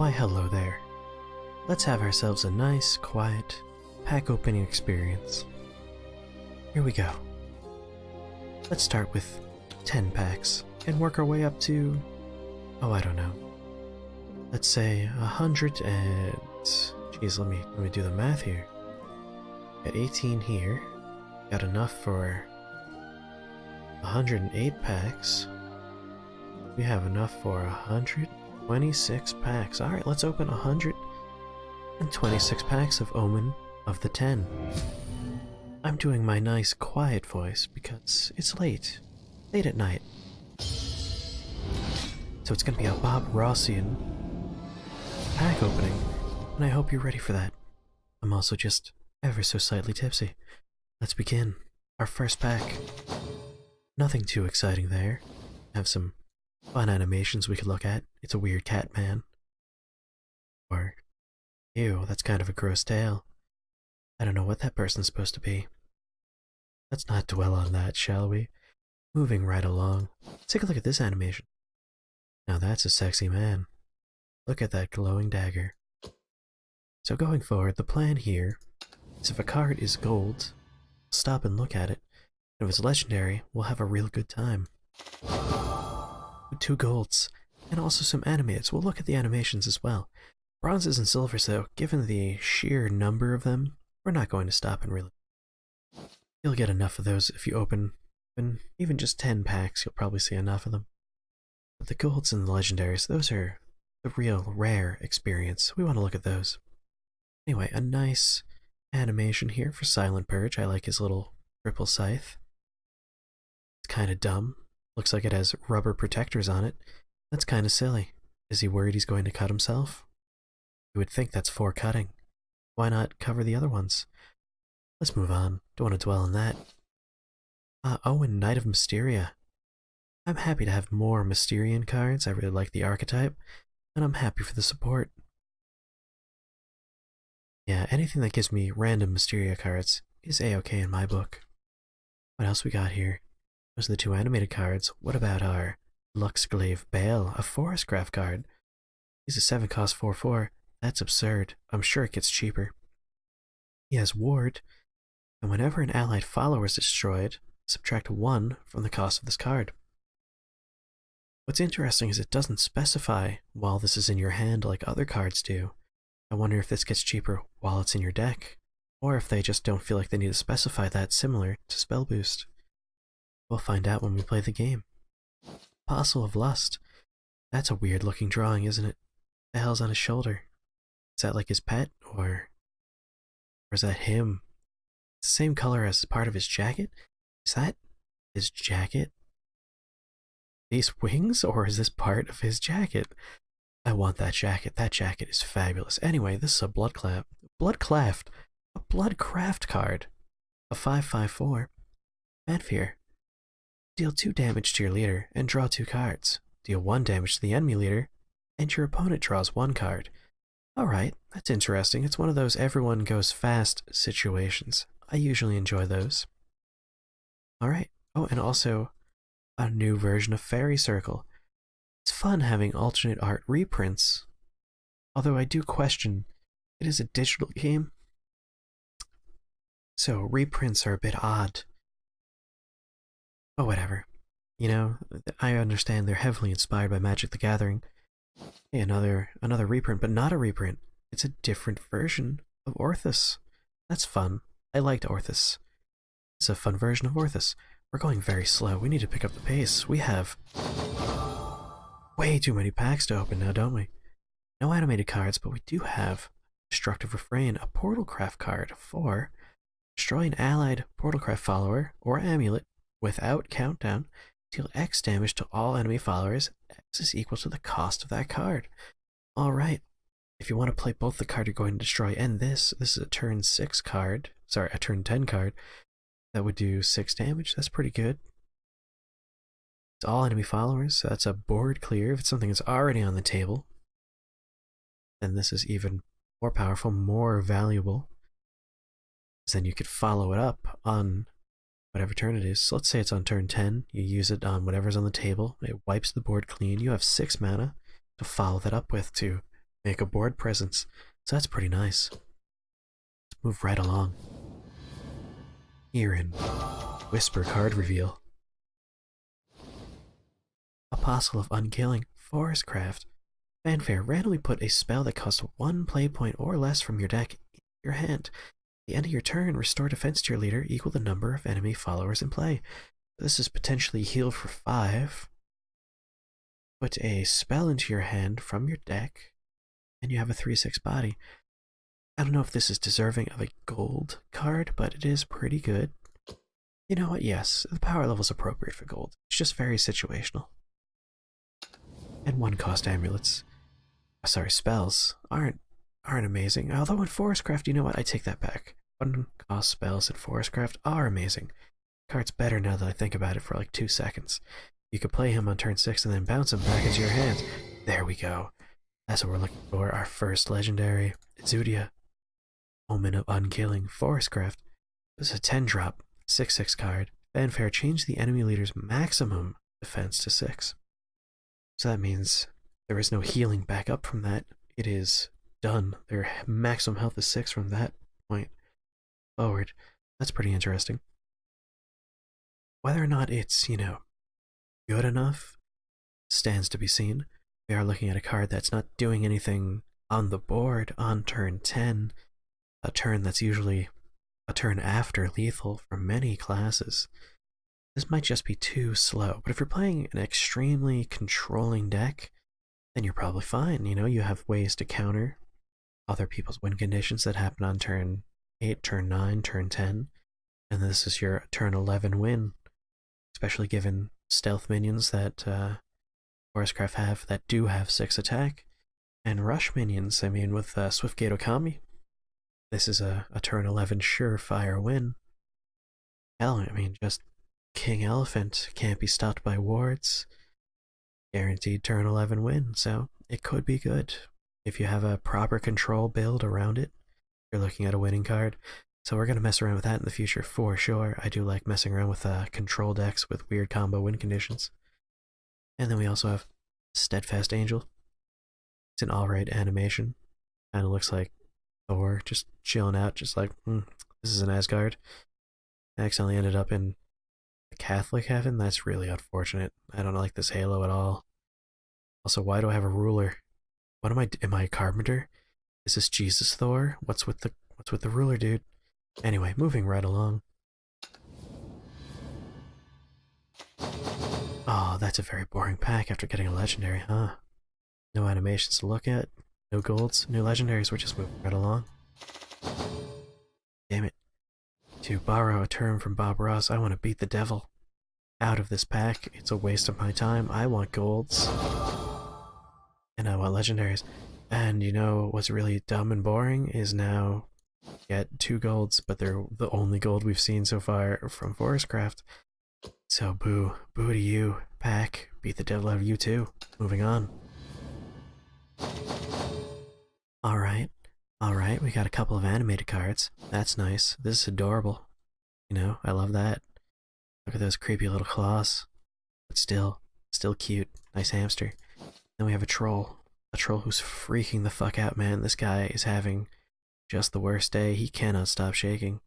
Why hello there. Let's have ourselves a nice, quiet, pack opening experience. Here we go. Let's start with 10 packs and work our way up to, oh, I don't know. Let's say 100 and... Geez, let me do the math here. Got 18 here. Got enough for 108 packs. We have enough for 126 packs. Alright, let's open 126 packs of Omen of the 10. I'm doing my nice quiet voice because it's late at night. So it's gonna be a Bob Rossian pack opening, and I hope you're ready for that. I'm also just ever so slightly tipsy. Let's begin. Our first pack. Nothing too exciting there. Have some fun animations we could look at. It's a weird cat man. Or, ew, that's kind of a gross tail. I don't know what that person's supposed to be. Let's not dwell on that, shall we? Moving right along. Let's take a look at this animation. Now that's a sexy man. Look at that glowing dagger. So going forward, the plan here is if a card is gold, we'll stop and look at it. If it's legendary, we'll have a real good time. 2 golds, and also some animates. We'll look at the animations as well. Bronzes and silvers, though, given the sheer number of them, we're not going to stop and really. You'll get enough of those if you open even just 10 packs. You'll probably see enough of them. But the golds and the legendaries, those are the real rare experience. We want to look at those. Anyway, a nice animation here for Silent Purge. I like his little triple scythe. It's kind of dumb. Looks like it has rubber protectors on it. That's kind of silly. Is he worried he's going to cut himself? You would think that's for cutting. Why not cover the other ones? Let's move on. Don't want to dwell on that. Owen, Knight of Mysteria. I'm happy to have more Mysterian cards. I really like the archetype, and I'm happy for the support. Yeah, anything that gives me random Mysteria cards is a-okay in my book. What else we got here? Those are the 2 animated cards. What about our Luxglaive Bale, a Forest Craft card? He's a 7-cost 4/4. That's absurd. I'm sure it gets cheaper. He has Ward, and whenever an allied follower is destroyed, subtract 1 from the cost of this card. What's interesting is it doesn't specify while this is in your hand like other cards do. I wonder if this gets cheaper while it's in your deck, or if they just don't feel like they need to specify that, similar to Spell Boost. We'll find out when we play the game. Apostle of Lust. That's a weird looking drawing, isn't it? What the hell's on his shoulder? Is that like his pet, or is that him? It's the same color as part of his jacket? Is that his jacket? These wings, or is this part of his jacket? I want that jacket. That jacket is fabulous. Anyway, this is a Bloodcraft, a Bloodcraft card. A 5/5/4. Manfear. Deal 2 damage to your leader and draw 2 cards. Deal 1 damage to the enemy leader, and your opponent draws 1 card. Alright, that's interesting. It's one of those everyone goes fast situations. I usually enjoy those. Alright. Oh, and also a new version of Fairy Circle. It's fun having alternate art reprints, although I do question it is a digital game, so reprints are a bit odd. Oh, whatever. You know, I understand they're heavily inspired by Magic the Gathering. Hey, another reprint, but not a reprint. It's a different version of Orthus. That's fun. I liked Orthus. It's a fun version of Orthus. We're going very slow. We need to pick up the pace. We have way too many packs to open now, don't we? No animated cards, but we do have Destructive Refrain, a Portalcraft card for destroy an allied Portalcraft follower or amulet without countdown. Deal X damage to all enemy followers. X is equal to the cost of that card. Alright. If you want to play both the card you're going to destroy and this is a turn 6 card. Sorry, a turn 10 card. That would do 6 damage. That's pretty good. It's all enemy followers, so that's a board clear. If it's something that's already on the table, then this is even more powerful, more valuable. Because then you could follow it up on whatever turn it is. So let's say it's on turn 10. You use it on whatever's on the table. It wipes the board clean. You have 6 mana to follow that up with to make a board presence. So that's pretty nice. Let's move right along. Here in Whisper card reveal. Apostle of Unkilling, Forestcraft. Fanfare, randomly put a spell that costs 1 play point or less from your deck in your hand. At the end of your turn, restore defense to your leader equal the number of enemy followers in play. This is potentially heal for 5. Put a spell into your hand from your deck, and you have a 3/6 body. I don't know if this is deserving of a gold card, but it is pretty good. You know what? Yes, the power level is appropriate for gold. It's just very situational. And 1-cost amulets. Sorry, spells aren't amazing. Although in Forestcraft, you know what? I take that back. 1-cost spells in Forestcraft are amazing. The card's better now that I think about it for like 2 seconds. You could play him on turn 6 and then bounce him back into your hands. There we go. That's what we're looking for. Our first legendary. Zudia. Omen of Unkilling, Forestcraft. This is a 10-drop, 6/6 card. Fanfare, change the enemy leader's maximum defense to 6. So that means there is no healing back up from that. It is done. Their maximum health is 6 from that point forward. That's pretty interesting. Whether or not it's, good enough stands to be seen. We are looking at a card that's not doing anything on the board on turn 10, a turn that's usually a turn after lethal for many classes. This might just be too slow, but if you're playing an extremely controlling deck, then you're probably fine. You have ways to counter other people's win conditions that happen on turn 8, turn 9, turn 10, and this is your turn 11 win, especially given stealth minions that Forestcraft have that do have 6 attack, and rush minions. I mean, with Swiftgate Okami, this is a turn 11 surefire win. Hell, I mean, just King Elephant can't be stopped by wards. Guaranteed turn 11 win, so it could be good. If you have a proper control build around it, you're looking at a winning card. So we're going to mess around with that in the future for sure. I do like messing around with control decks with weird combo win conditions. And then we also have Steadfast Angel. It's an alright animation. Kind of looks like Thor just chilling out, just like, this is an Asgard. I accidentally ended up in the Catholic heaven. That's really unfortunate. I don't like this Halo at all. Also, why do I have a ruler? What am I a carpenter? Is this Jesus Thor? What's with the ruler, dude? Anyway, moving right along. Oh, that's a very boring pack after getting a legendary, huh? No animations to look at, no golds, no legendaries. We're just moving right along. Damn it. To borrow a term from Bob Ross, I want to beat the devil out of this pack. It's a waste of my time. I want golds. And I want legendaries. And what's really dumb and boring is now get 2 golds, but they're the only gold we've seen so far from Forestcraft. So boo to you, pack. Beat the devil out of you too. Moving on. Alright, we got a couple of animated cards. That's nice. This is adorable. I love that. Look at those creepy little claws. But still cute. Nice hamster. Then we have a troll. A troll who's freaking the fuck out, man. This guy is having just the worst day. He cannot stop shaking.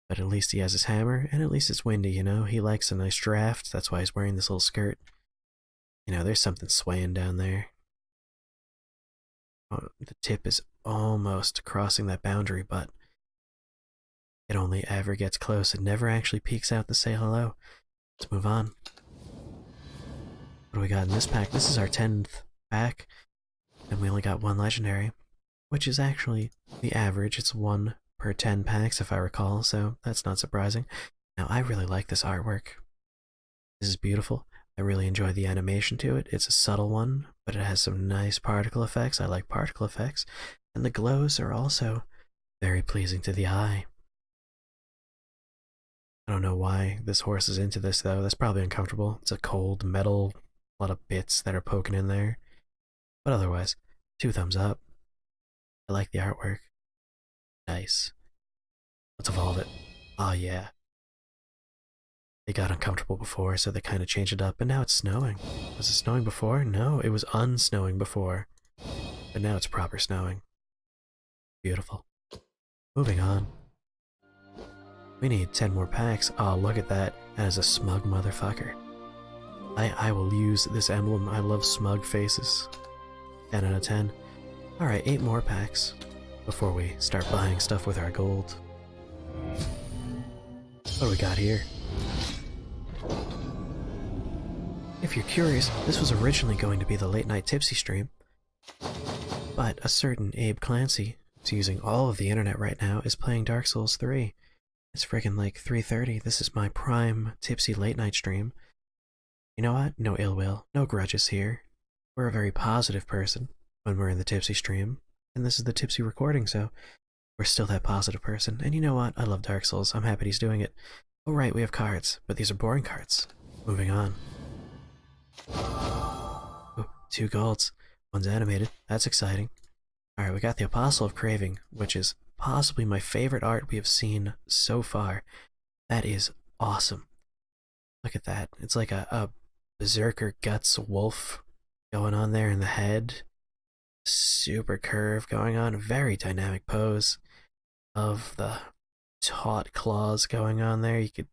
But at least he has his hammer, and at least it's windy, He likes a nice draft. That's why he's wearing this little skirt. There's something swaying down there. Oh, the tip is almost crossing that boundary, but it only ever gets close. It never actually peeks out to say hello. Let's move on. What do we got in this pack? This is our 10th pack, and we only got 1 legendary, which is actually the average. It's 1 per 10 packs, if I recall, so that's not surprising. Now, I really like this artwork. This is beautiful. I really enjoy the animation to it. It's a subtle one, but it has some nice particle effects. I like particle effects. And the glows are also very pleasing to the eye. I don't know why this horse is into this, though. That's probably uncomfortable. It's a cold metal, a lot of bits that are poking in there. But otherwise, 2 thumbs up. I like the artwork. Nice. Let's evolve it. Oh, yeah. They got uncomfortable before, so they kind of changed it up, and now it's snowing. Was it snowing before? No, it was unsnowing before. but now it's proper snowing. Beautiful. Moving on. We need 10 more packs. Oh, look at that. That is a smug motherfucker. I will use this emblem. I love smug faces. 10 out of 10. Alright, 8 more packs before we start buying stuff with our gold. What do we got here? If you're curious, this was originally going to be the late night tipsy stream, but a certain Abe Clancy, who's using all of the internet right now, is playing Dark Souls 3. It's friggin' like 3:30. This is my prime tipsy late night stream. You know what? No ill will, no grudges here. We're a very positive person when we're in the tipsy stream, and this is the tipsy recording, so we're still that positive person. And you know what? I love Dark Souls. I'm happy he's doing it. Oh right, we have cards, but these are boring cards. Moving on. Ooh, 2 golds. One's animated. That's exciting. Alright, we got the Apostle of Craving, which is possibly my favorite art we have seen so far. That is awesome. Look at that. It's like a Berserker Guts wolf going on there in the head. Super curve going on. Very dynamic pose of the taut claws going on there. You could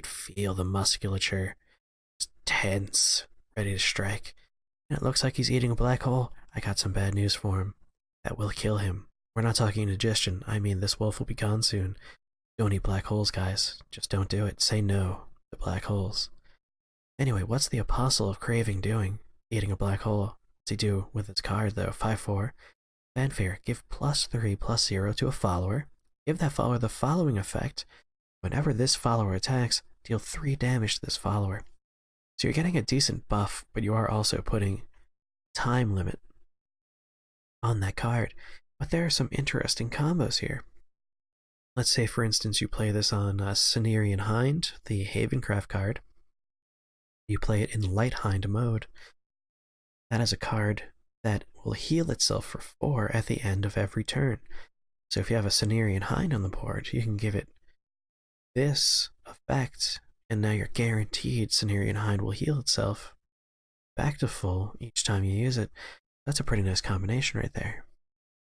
feel the musculature. Just tense, ready to strike. And it looks like he's eating a black hole. I got some bad news for him. That will kill him. We're not talking indigestion. I mean, this wolf will be gone soon. Don't eat black holes, guys. Just don't do it. Say no to black holes. Anyway, what's the Apostle of Craving doing? Eating a black hole. What's he do with its card, though? 5/4. Fanfare. Give +3/+0 to a follower. Give that follower the following effect. Whenever this follower attacks, deal 3 damage to this follower. So you're getting a decent buff, but you are also putting time limit on that card. But there are some interesting combos here. Let's say, for instance, you play this on Cenarian Hind, the Havencraft card. You play it in Light Hind mode. That is a card that will heal itself for 4 at the end of every turn. So if you have a Cenarian Hind on the board, you can give it this effect, and now you're guaranteed Cenarian Hind will heal itself back to full each time you use it. That's a pretty nice combination right there.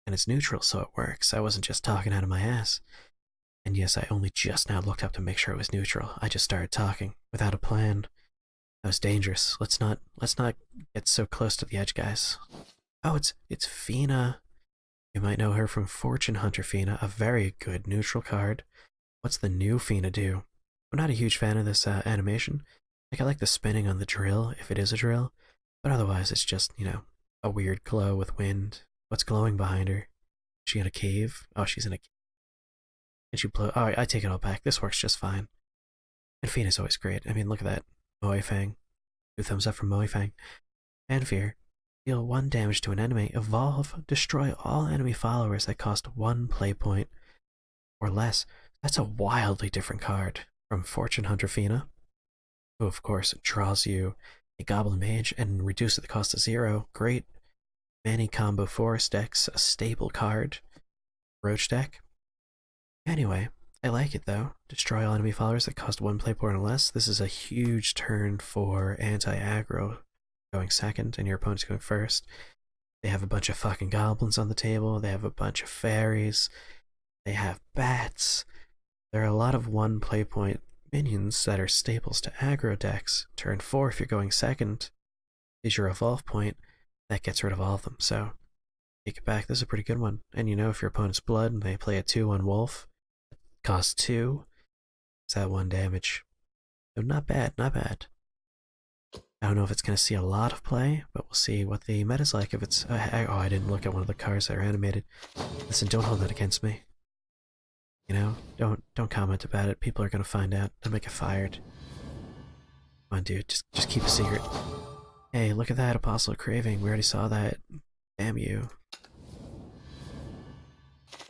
And it's neutral, so it works. I wasn't just talking out of my ass. And yes, I only just now looked up to make sure it was neutral. I just started talking without a plan. That was dangerous. Let's not get so close to the edge, guys. Oh, it's Fina. You might know her from Fortune Hunter Fina, a very good neutral card. What's the new Fina do? I'm not a huge fan of this animation. Like, I like the spinning on the drill, if it is a drill. But otherwise, it's just, you know, a weird glow with wind. What's glowing behind her? Is she in a cave? Oh, she's in a cave. And she blow. Oh, I take it all back. This works just fine. And Fina's always great. I mean, look at that. Moe Fang. 2 thumbs up from Moe Fang. Fanfare. Deal 1 damage to an enemy. Evolve. Destroy all enemy followers that cost 1 play point or less. That's a wildly different card from Fortune Hunter Fina, who of course draws you a Goblin Mage and reduces the cost to 0. Great Many combo forest decks, a stable card. Roach deck. Anyway, I like it though. Destroy all enemy followers that cost 1 play point or less. This is a huge turn for anti-aggro going second and your opponent's going first. They have a bunch of fucking goblins on the table. They have a bunch of fairies. They have bats. There are a lot of 1 play point minions that are staples to aggro decks. Turn 4, if you're going second, is your evolve point. That gets rid of all of them, so take it back. This is a pretty good one. And you know, if your opponent's blood and they play a 2/1 wolf, cost 2, is that 1 damage. So not bad, not bad. I don't know if it's going to see a lot of play, but we'll see what the meta's like. If it's... oh, I didn't look at one of the cards that are animated. Listen, don't hold that against me. You know, don't comment about it. People are going to find out. They'll make it fired. Come on, dude, just keep a secret. Hey, look at that, Apostle of Craving. We already saw that. Damn you.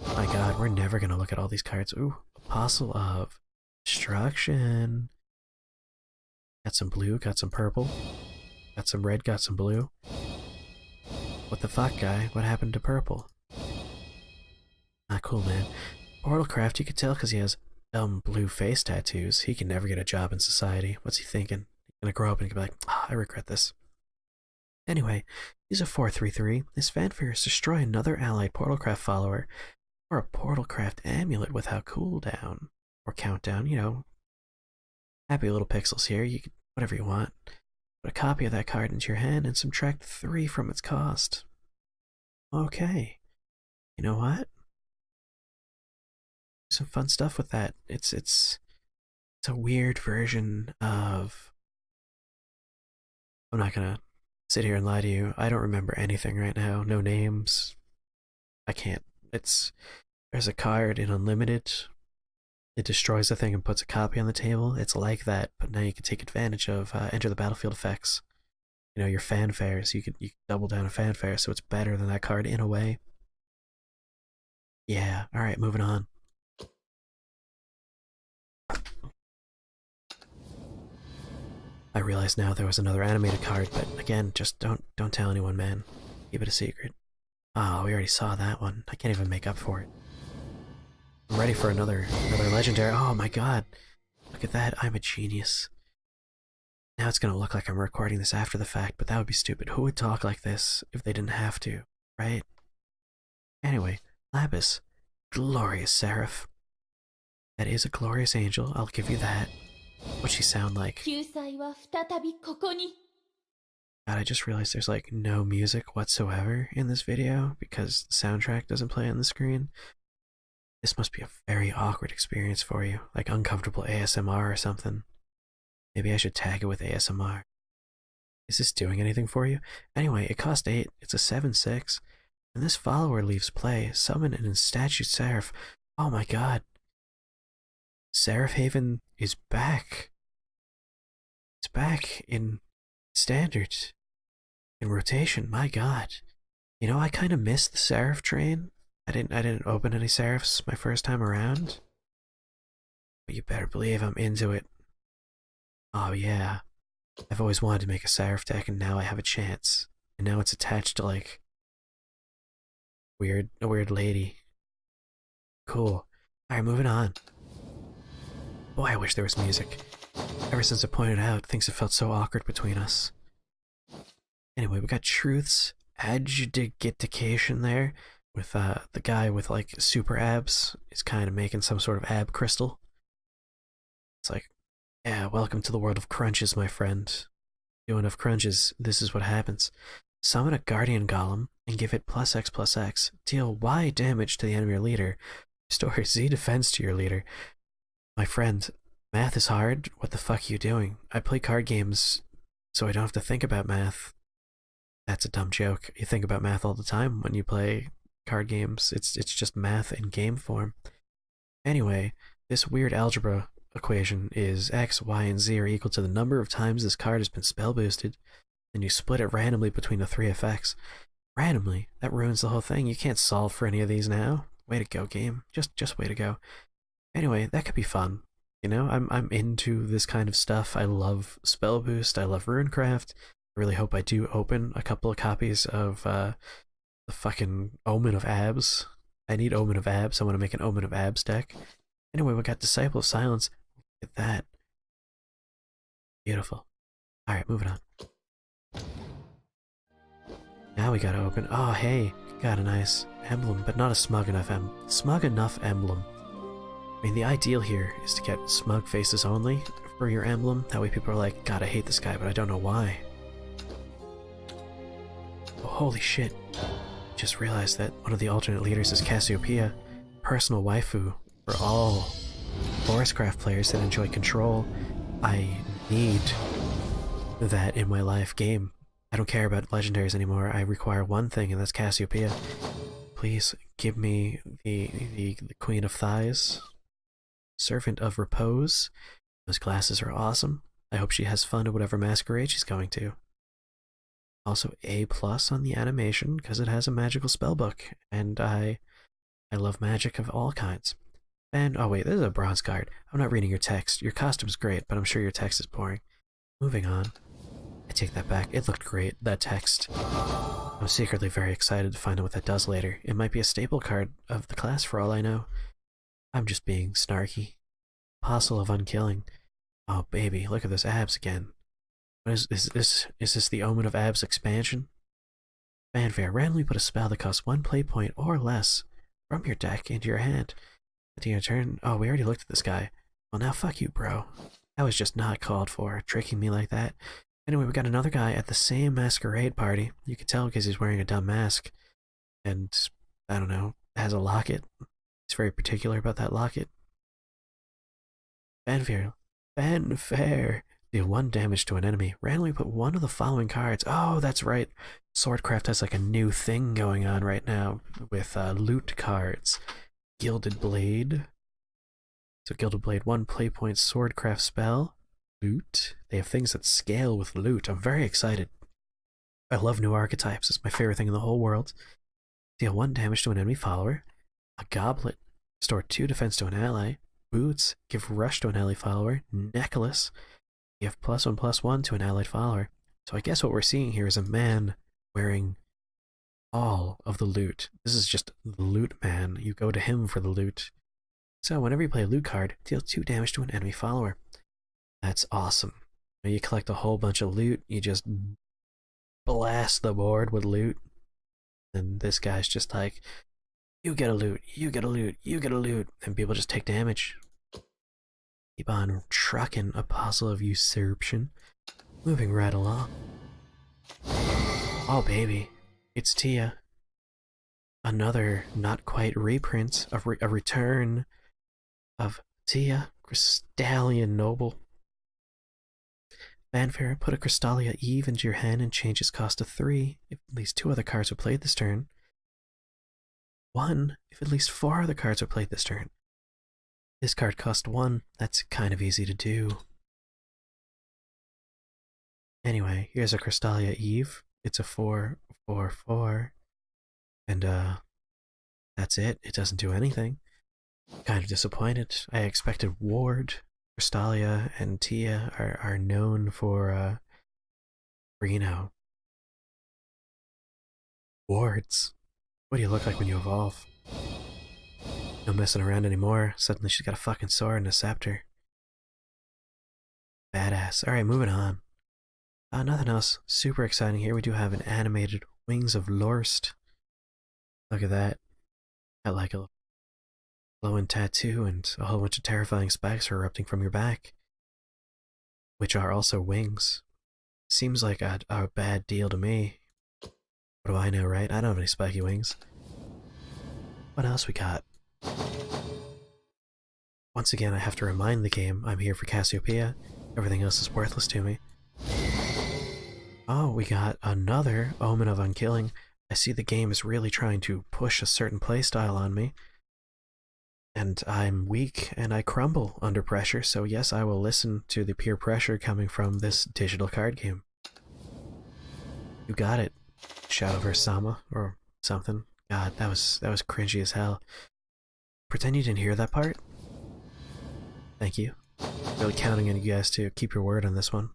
My god, we're never going to look at all these cards. Ooh, Apostle of Destruction. Got some blue, got some purple. Got some red, got some blue. What the fuck, guy? What happened to purple? Not cool, man. Portalcraft, you could tell because he has dumb blue face tattoos. He can never get a job in society. What's he thinking? He's gonna grow up and be like, I regret this. Anyway, he's a 4/3/3. His fanfare is destroy another allied Portalcraft follower, or a Portalcraft amulet without cooldown. Or countdown, you know. Happy little pixels here, you can whatever you want. Put a copy of that card into your hand and subtract 3 from its cost. Okay. You know what? Some fun stuff with that. It's a weird version of. I'm not gonna sit here and lie to you. I don't remember anything right now. No names. I can't. There's a card in Unlimited. It destroys the thing and puts a copy on the table. It's like that, but now you can take advantage of enter the battlefield effects. You know, your fanfares. You can double down a fanfare, so it's better than that card in a way. Yeah. All right, moving on. I realize now there was another animated card, but again, just don't tell anyone, man. Keep it a secret. Oh, we already saw that one. I can't even make up for it. I'm ready for another legendary. Oh my god. Look at that. I'm a genius. Now it's gonna look like I'm recording this after the fact, but that would be stupid. Who would talk like this if they didn't have to, right? Anyway, Lapis. Glorious Seraph. That is a glorious angel, I'll give you that. What'd she sound like? God, I just realized there's like no music whatsoever in this video because the soundtrack doesn't play on the screen. This must be a very awkward experience for you, like uncomfortable ASMR or something. Maybe I should tag it with ASMR. Is this doing anything for you? Anyway, it cost 8, it's a 7/6, and this follower leaves play, summon an statue Seraph. Oh my god. Seraph Haven is back. It's back in standard, in rotation, my god. You know, I kind of missed the Seraph train. I didn't open any Seraphs my first time around. But you better believe I'm into it. Oh yeah. I've always wanted to make a Seraph deck and now I have a chance. And now it's attached to like a weird lady. Cool. Alright, moving on. Boy, I wish there was music. Ever since I pointed out, things have felt so awkward between us. Anyway, we got Truth's adjudication there, with the guy with like super abs is kind of making some sort of ab crystal. It's like, yeah, welcome to the world of crunches, my friend. Do enough crunches, this is what happens. Summon a guardian golem and give it +X/+X. Deal Y damage to the enemy or leader. Restore Z defense to your leader. My friend, math is hard. What the fuck are you doing? I play card games so I don't have to think about math. That's a dumb joke. You think about math all the time when you play card games. It's just math in game form. Anyway, this weird algebra equation is X, Y, and Z are equal to the number of times this card has been spell boosted, and you split it randomly between the 3 effects. Randomly? That ruins the whole thing. You can't solve for any of these now. Way to go, game. Just way to go. Anyway, that could be fun. You know, I'm into this kind of stuff. I love spell boost. I love runecraft. I really hope I do open a couple of copies of the fucking Omen of Abs. I need Omen of Abs. I want to make an Omen of Abs deck. Anyway, we got Disciple of Silence. Look at that. Beautiful. Alright, moving on. Now we gotta open. Oh, hey. Got a nice emblem, but not a smug enough emblem. I mean, the ideal here is to get smug faces only for your emblem. That way people are like, God, I hate this guy, but I don't know why. Oh, holy shit. Just realized that one of the alternate leaders is Cassiopeia, personal waifu for all Forestcraft players that enjoy control. I need that in my life game. I don't care about legendaries anymore. I require one thing, and that's Cassiopeia. Please give me the Queen of Thighs. Servant of Repose. Those glasses are awesome. I hope she has fun at whatever masquerade she's going to. Also A+ on the animation because it has a magical spellbook, and I love magic of all kinds. And oh wait, this is a bronze card. I'm not reading your text. Your costume's great, but I'm sure your text is boring. Moving on. I take that back. It looked great, that text. I'm secretly very excited to find out what that does later. It might be a staple card of the class for all I know. I'm just being snarky. Apostle of Unkilling. Oh baby, look at those abs again. What is this the Omen of Ab's expansion? Fanfare. Randomly put a spell that costs 1 play point or less from your deck into your hand. At your turn. Oh, we already looked at this guy. Well, now fuck you, bro. That was just not called for, tricking me like that. Anyway, we got another guy at the same masquerade party. You can tell because he's wearing a dumb mask. And, I don't know, has a locket. He's very particular about that locket. Fanfare. Fanfare. Deal 1 damage to an enemy. Randomly put one of the following cards. Oh, that's right. Swordcraft has like a new thing going on right now with loot cards. Gilded Blade. So Gilded Blade, 1 play point swordcraft spell. Loot. They have things that scale with loot. I'm very excited. I love new archetypes. It's my favorite thing in the whole world. Deal 1 damage to an enemy follower. A Goblet. Restore 2 defense to an ally. Boots. Give rush to an ally follower. Necklace. Give +1/+1 to an allied follower. So I guess what we're seeing here is a man wearing all of the loot. This is just the loot man. You go to him for the loot. So whenever you play a loot card, deal 2 damage to an enemy follower. That's awesome. You collect a whole bunch of loot, you just blast the board with loot. And this guy's just like, you get a loot, you get a loot, you get a loot. And people just take damage. Keep on trucking, Apostle of Usurpation. Moving right along. Oh baby, it's Tia. Another not quite reprint, a return of Tia, Crystallian Noble. Fanfare, put a Crystallia Eve into your hand and change its cost to 3 if at least 2 other cards are played this turn. 1 if at least 4 other cards are played this turn. This card cost 1, that's kind of easy to do. Anyway, here's a Crystallia Eve. It's a 4/4/4. And that's it. It doesn't do anything. Kind of disappointed. I expected Ward. Crystallia and Tia are known for you know, wards. What do you look like when you evolve? No messing around anymore. Suddenly she's got a fucking sword and a scepter. Badass. Alright, moving on. Nothing else super exciting here. We do have an animated Wings of Lorst. Look at that. Got like a glowing tattoo and a whole bunch of terrifying spikes are erupting from your back, which are also wings. Seems like a bad deal to me. What do I know, right? I don't have any spiky wings. What else we got? Once again, I have to remind the game I'm here for Cassiopeia. Everything else is worthless to me. Oh, we got another Omen of Unkilling. I see the game is really trying to push a certain playstyle on me. And I'm weak and I crumble under pressure, so yes, I will listen to the peer pressure coming from this digital card game. You got it, Shadowvers Sama, or something. God, that was cringy as hell. Pretend you didn't hear that part? Thank you. Really counting on you guys to keep your word on this one.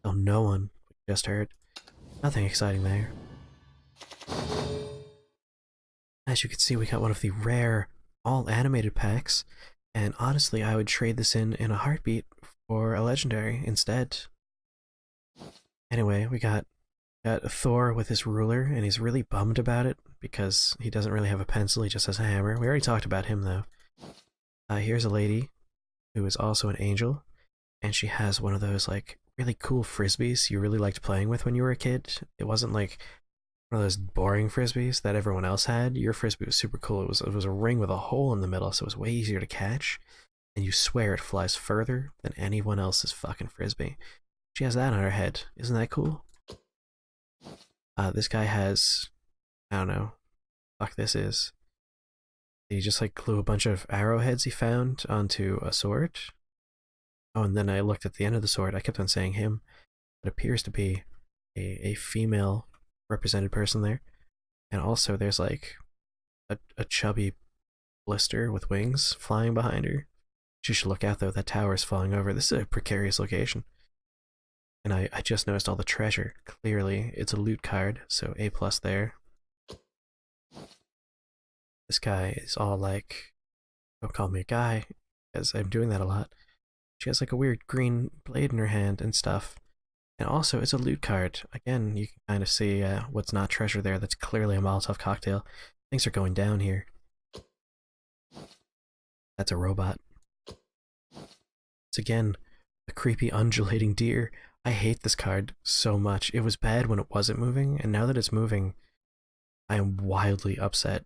Oh, no one just heard. Nothing exciting there. As you can see, we got one of the rare all animated packs, and honestly I would trade this in a heartbeat for a legendary instead. Anyway, we got Thor with his ruler, and he's really bummed about it because he doesn't really have a pencil, he just has a hammer. We already talked about him though. Here's a lady who is also an angel, and she has one of those like really cool frisbees you really liked playing with when you were a kid. It wasn't like one of those boring frisbees that everyone else had. Your frisbee was super cool. It was a ring with a hole in the middle, so it was way easier to catch, and you swear it flies further than anyone else's fucking frisbee. She has that on her head. Isn't that cool? This guy has, I don't know, fuck this is. He just like glue a bunch of arrowheads he found onto a sword. Oh, and then I looked at the end of the sword. I kept on saying him. It appears to be a female represented person there, and also there's like a chubby blister with wings flying behind her. She should look out though, that tower is falling over. This is a precarious location. And I just noticed all the treasure. Clearly it's a loot card, so A+ there. This guy is all like, don't call me a guy, because I'm doing that a lot. She has like a weird green blade in her hand and stuff. And also, it's a loot card. Again, you can kind of see what's not treasure there. That's clearly a Molotov cocktail. Things are going down here. That's a robot. It's again a creepy undulating deer. I hate this card so much. It was bad when it wasn't moving, and now that it's moving, I am wildly upset.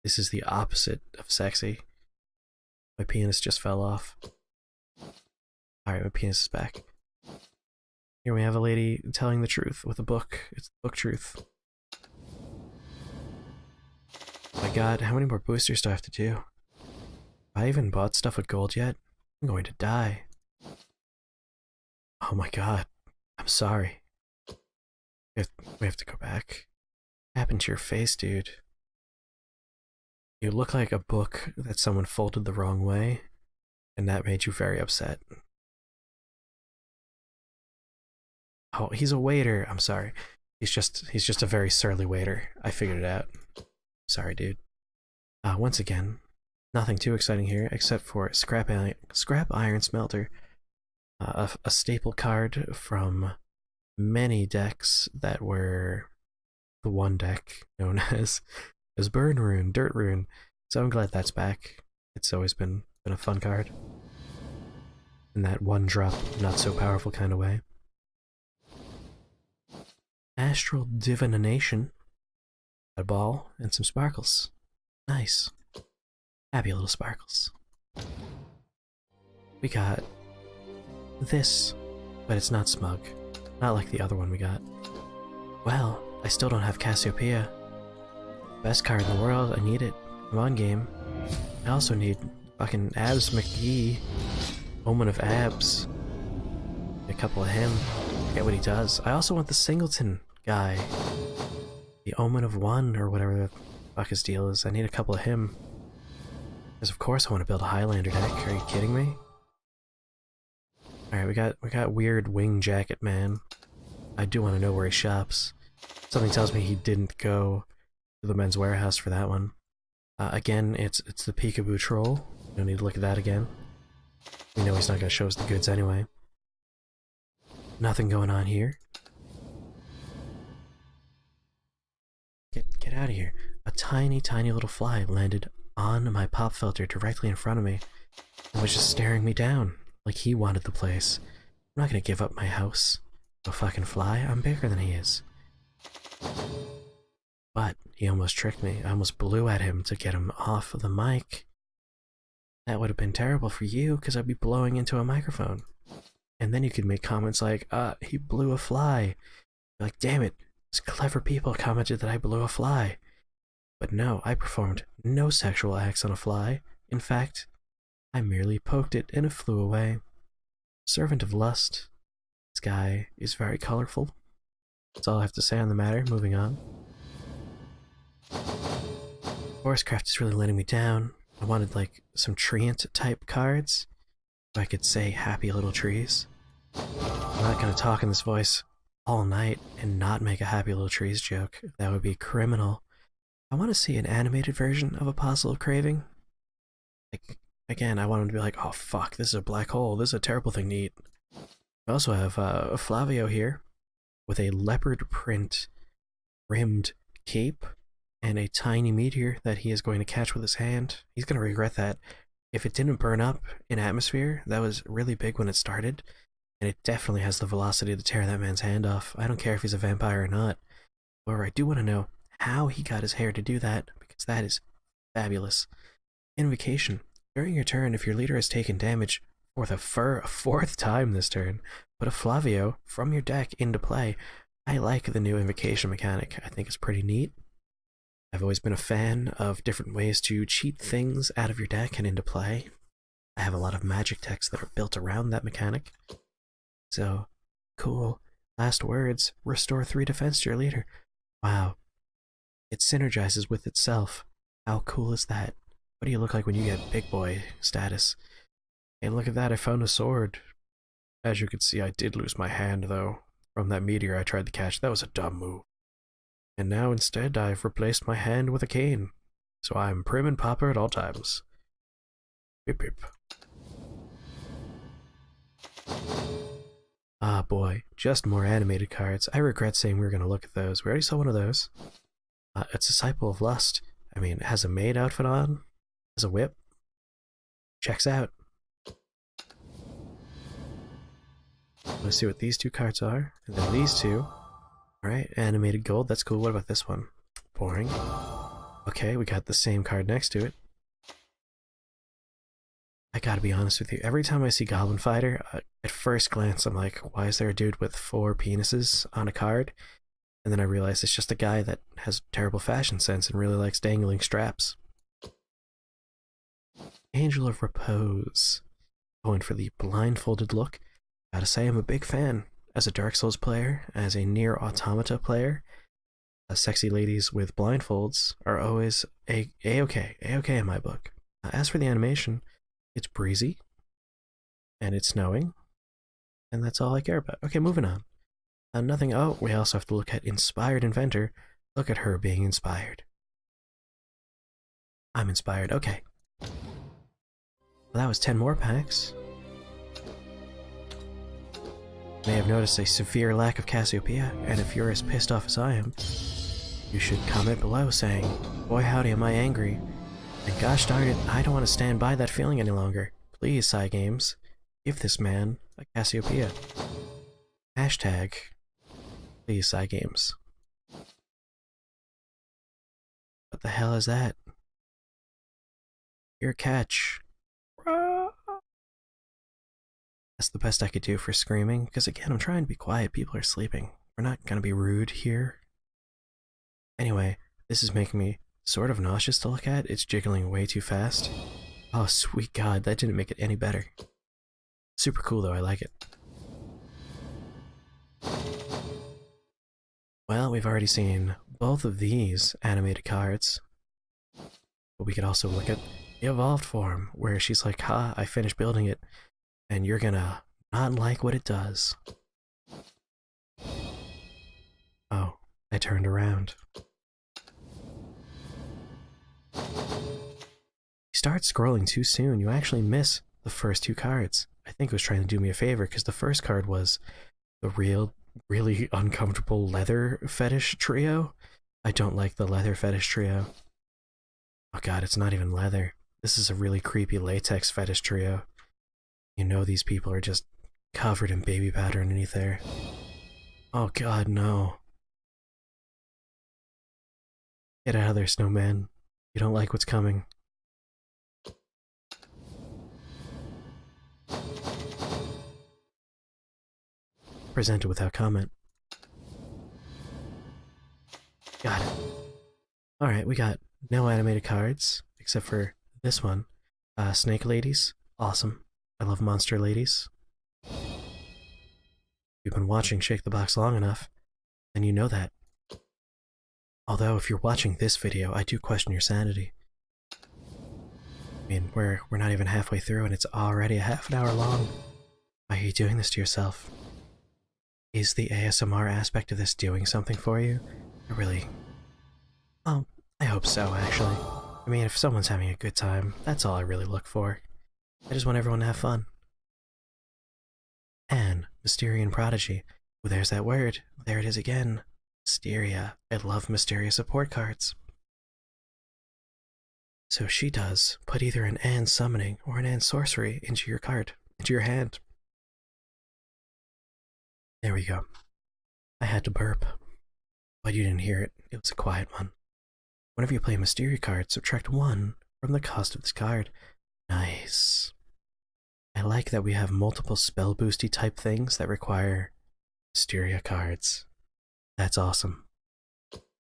This is the opposite of sexy. My penis just fell off. Alright, my penis is back. Here we have a lady telling the truth with a book. It's the book truth. My god, how many more boosters do I have to do? Have I even bought stuff with gold yet? I'm going to die. Oh my god. I'm sorry. We have to go back. What happened to your face, dude? You look like a book that someone folded the wrong way, and that made you very upset. Oh, he's a waiter. I'm sorry. He's just a very surly waiter. I figured it out. Sorry, dude. Once again, nothing too exciting here except for scrap iron smelter, a staple card from many decks that were the one deck known as Burn Rune, Dirt Rune. So I'm glad that's back. It's always been a fun card in that one drop, not so powerful kind of way. Astral Divination, a ball and some sparkles. Nice. Happy little sparkles. We got this, but it's not smug. Not like the other one we got. Well, I still don't have Cassiopeia. Best card in the world, I need it. Come on, game. I also need fucking Abs McGee. Omen of Abs. A couple of him. Get what he does. I also want the Singleton guy. The Omen of One, or whatever the fuck his deal is. I need a couple of him. Because of course I want to build a Highlander deck. Are you kidding me? Alright, we got weird wing jacket man. I do want to know where he shops. Something tells me he didn't go to the Men's Warehouse for that one. Again, it's the Peekaboo Troll. Don't need to look at that again. We know he's not going to show us the goods anyway. Nothing going on here. Get out of here. A tiny little fly landed on my pop filter directly in front of me and was just staring me down like he wanted the place. I'm not going to give up my house to a fucking fly. I'm bigger than he is. But he almost tricked me. I almost blew at him to get him off the mic. That would have been terrible for you, because I'd be blowing into a microphone. And then you could make comments like, he blew a fly. You're like, damn it, these clever people commented that I blew a fly. But no, I performed no sexual acts on a fly. In fact, I merely poked it and it flew away. Servant of lust. This guy is very colorful. That's all I have to say on the matter. Moving on. Forestcraft is really letting me down. I wanted like some treant type cards so I could say happy little trees. I'm not gonna talk in this voice all night and not make a happy little trees joke. That would be criminal. I want to see an animated version of Apostle of Craving. Like, again, I want him to be like, oh fuck, this is a black hole. This is a terrible thing to eat. We also have Flavio here with a leopard print rimmed cape and a tiny meteor that he is going to catch with his hand. He's going to regret that. If it didn't burn up in atmosphere, that was really big when it started, and it definitely has the velocity to tear that man's hand off. I don't care if he's a vampire or not. However, I do want to know how he got his hair to do that, because that is fabulous. Invocation. During your turn, if your leader has taken damage for a fourth time this turn, put a Flavio from your deck into play. I like the new Invocation mechanic. I think it's pretty neat. I've always been a fan of different ways to cheat things out of your deck and into play. I have a lot of magic decks that are built around that mechanic. So, cool. Last words, restore 3 defense to your leader. Wow. It synergizes with itself. How cool is that? What do you look like when you get big boy status? Hey, look at that, I found a sword. As you can see, I did lose my hand, though. From that meteor I tried to catch. That was a dumb move. And now instead I've replaced my hand with a cane. So I'm prim and proper at all times. Beep beep. Oh boy, just more animated cards. I regret saying we were going to look at those. We already saw one of those. It's Disciple of Lust. I mean, it has a maid outfit on, has a whip. Checks out. Let's see what these two cards are. And then these two. Alright, animated gold. That's cool. What about this one? Boring. Okay, we got the same card next to it. I gotta be honest with you. Every time I see Goblin Fighter, at first glance, I'm like, why is there a dude with 4 penises on a card? And then I realize it's just a guy that has terrible fashion sense and really likes dangling straps. Angel of Repose. Going for the blindfolded look. Gotta say, I'm a big fan. As a Dark Souls player, as a Nier Automata player, sexy ladies with blindfolds are always A-okay in my book. As for the animation, it's breezy, and it's snowing, and that's all I care about. Okay, moving on. Nothing. Oh, we also have to look at Inspired Inventor. Look at her being inspired. I'm inspired. Okay. Well, that was 10 more packs. May have noticed a severe lack of Cassiopeia, and if you're as pissed off as I am, you should comment below saying, boy howdy am I angry, and gosh darn it, I don't want to stand by that feeling any longer. Please, Cygames, give this man a Cassiopeia. Hashtag, please, Cygames. What the hell is that? Your catch. That's the best I could do for screaming, because again, I'm trying to be quiet. People are sleeping. We're not gonna be rude here. Anyway, this is making me sort of nauseous to look at. It's jiggling way too fast. Oh, sweet God, that didn't make it any better. Super cool though, I like it. Well, we've already seen both of these animated cards. But we could also look at the evolved form, where she's like, ha, I finished building it, and you're gonna not like what it does. Oh, I turned around. You start scrolling too soon, you actually miss the first 2 cards. I think it was trying to do me a favor, because the first card was the really uncomfortable leather fetish trio. I don't like the leather fetish trio. Oh god, it's not even leather. This is a really creepy latex fetish trio. You know these people are just covered in baby powder underneath there. Oh god, no. Get out of there, snowman. You don't like what's coming. Presented without comment. Got it. Alright, we got no animated cards, except for this one. Snake ladies. Awesome. I love monster ladies. You've been watching Shake the Box long enough, and you know that. Although, if you're watching this video, I do question your sanity. I mean, we're not even halfway through, and it's already a half an hour long. Why are you doing this to yourself? Is the ASMR aspect of this doing something for you? I really... Oh, I hope so, actually. I mean, if someone's having a good time, that's all I really look for. I just want everyone to have fun. And Mysterian Prodigy. Well, there's that word. There it is again. Mysteria. I love Mysteria support cards. So she does put either an and summoning or an and sorcery into your card, into your hand. There we go. I had to burp, but you didn't hear it. It was a quiet one. Whenever you play a Mysteria card, subtract 1 from the cost of this card. Nice. I like that we have multiple spell boosty type things that require Mysteria cards. That's awesome.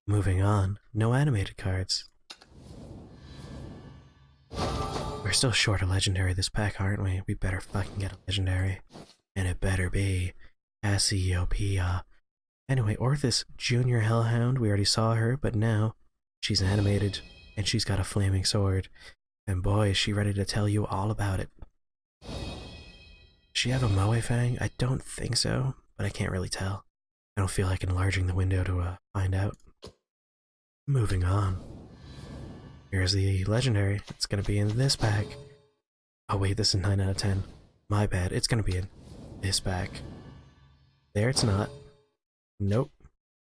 Moving on, no animated cards. We're still short a legendary this pack, aren't we? We better fucking get a legendary. And it better be Cassiopeia. Anyway, Orthus Junior Hellhound, we already saw her, but now she's animated and she's got a flaming sword. And boy, is she ready to tell you all about it. Does she have a Moe Fang? I don't think so, but I can't really tell. I don't feel like enlarging the window to find out. Moving on. Here's the legendary. It's gonna be in this pack. Oh wait, this is 9 out of 10. My bad, it's gonna be in this pack. There it's not. Nope.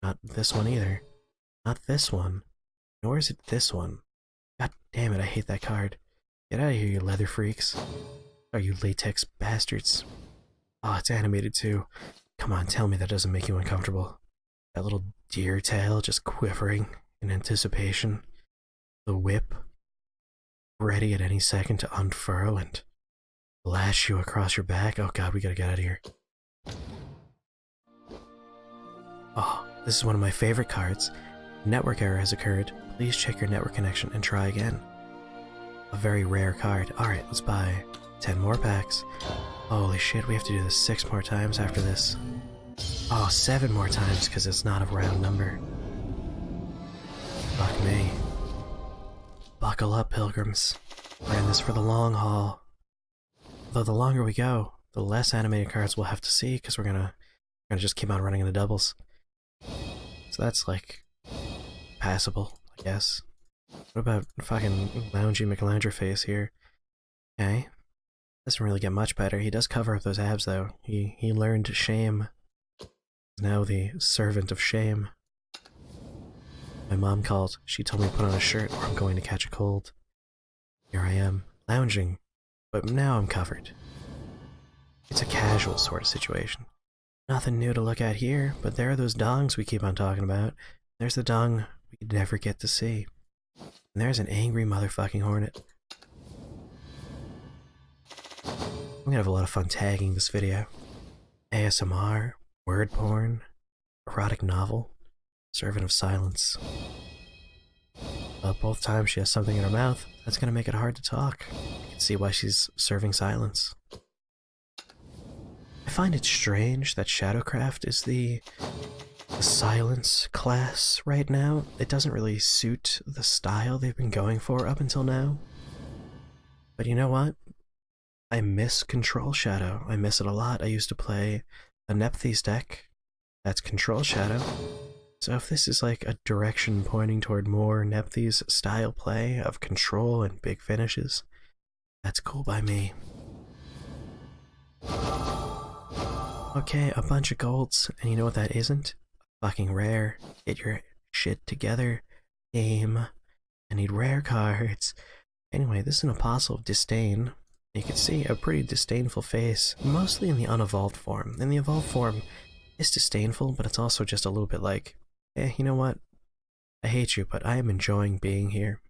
Not this one either. Not this one. Nor is it this one. God damn it, I hate that card. Get out of here, you leather freaks. Oh, you latex bastards. Oh, it's animated too. Come on, tell me that doesn't make you uncomfortable. That little deer tail just quivering in anticipation. The whip, ready at any second to unfurl and lash you across your back. Oh god, we gotta get out of here. Oh, this is one of my favorite cards. Network error has occurred. Please check your network connection and try again. A very rare card. Alright, let's buy 10 more packs. Holy shit, we have to do this 6 more times after this. Oh, 7 more times because it's not a round number. Fuck me. Buckle up, pilgrims. We're in this for the long haul. Though the longer we go, the less animated cards we'll have to see because we're gonna just keep on running into doubles. So that's like passable, I guess. What about fucking Loungy McLounger face here? Okay. Doesn't really get much better. He does cover up those abs though. He learned shame. He's now the servant of shame. My mom called. She told me to put on a shirt or I'm going to catch a cold. Here I am, lounging, but now I'm covered. It's a casual sort of situation. Nothing new to look at here, but there are those dongs we keep on talking about. There's the dong we never get to see. And there's an angry motherfucking hornet. I'm gonna have a lot of fun tagging this video. ASMR, word porn, erotic novel, servant of silence. Both times she has something in her mouth, that's gonna make it hard to talk. You can see why she's serving silence. I find it strange that Shadowcraft is the silence class right now. It doesn't really suit the style they've been going for up until now. But you know what? I miss Control Shadow. I miss it a lot. I used to play a Nephthys deck that's Control Shadow. So if this is like a direction pointing toward more Nephthys style play of control and big finishes, that's cool by me. Okay, a bunch of golds, and you know what that isn't? Fucking rare. Get your shit together, game. I need rare cards. Anyway, this is an Apostle of Disdain. You can see a pretty disdainful face, mostly in the unevolved form. In the evolved form, it's disdainful, but it's also just a little bit like, you know what? I hate you, but I am enjoying being here.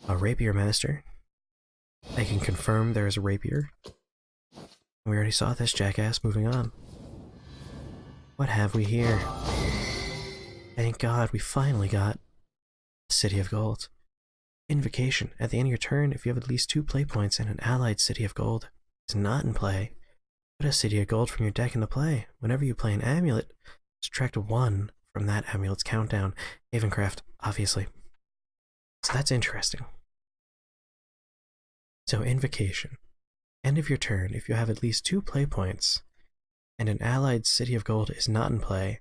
A Rapier Master. I can confirm there is a Rapier. We already saw this jackass. Moving on. What have we here? Thank God we finally got City of Gold. Invocation. At the end of your turn, if you have at least 2 play points and an allied City of Gold is not in play, put a City of Gold from your deck into play. Whenever you play an amulet, subtract 1 from that amulet's countdown. Havencraft, obviously. So that's interesting. So Invocation. End of your turn, if you have at least 2 play points and an allied City of Gold is not in play,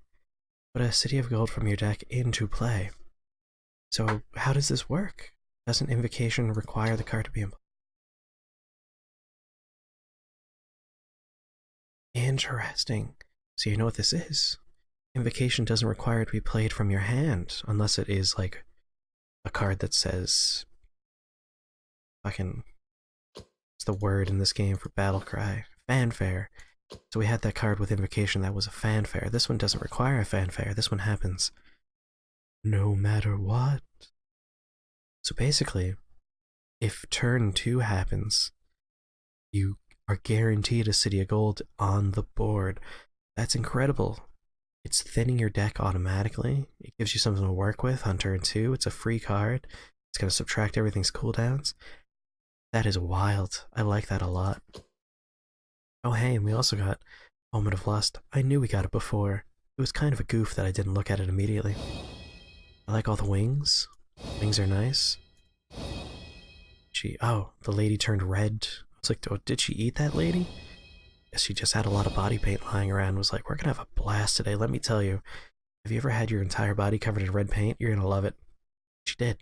put a City of Gold from your deck into play. So how does this work? Doesn't Invocation require the card to be in play? Interesting. So you know what this is. Invocation doesn't require it to be played from your hand, unless it is like a card that says fucking, what's the word in this game for battle cry? Fanfare. So we had that card with Invocation that was a fanfare. This one doesn't require a fanfare. This one happens no matter what. So basically, if turn 2 happens, you are guaranteed a City of Gold on the board. That's incredible. It's thinning your deck automatically. It gives you something to work with on turn 2. It's a free card. It's going to subtract everything's cooldowns. That is wild. I like that a lot. Oh hey, and we also got Omen of Lust. I knew we got it before. It was kind of a goof that I didn't look at it immediately. I like all the wings. Wings are nice. Oh, the lady turned red. I was like, oh, did she eat that lady? Guess she just had a lot of body paint lying around. Was like, we're gonna have a blast today, let me tell you. Have you ever had your entire body covered in red paint? You're gonna love it. She did.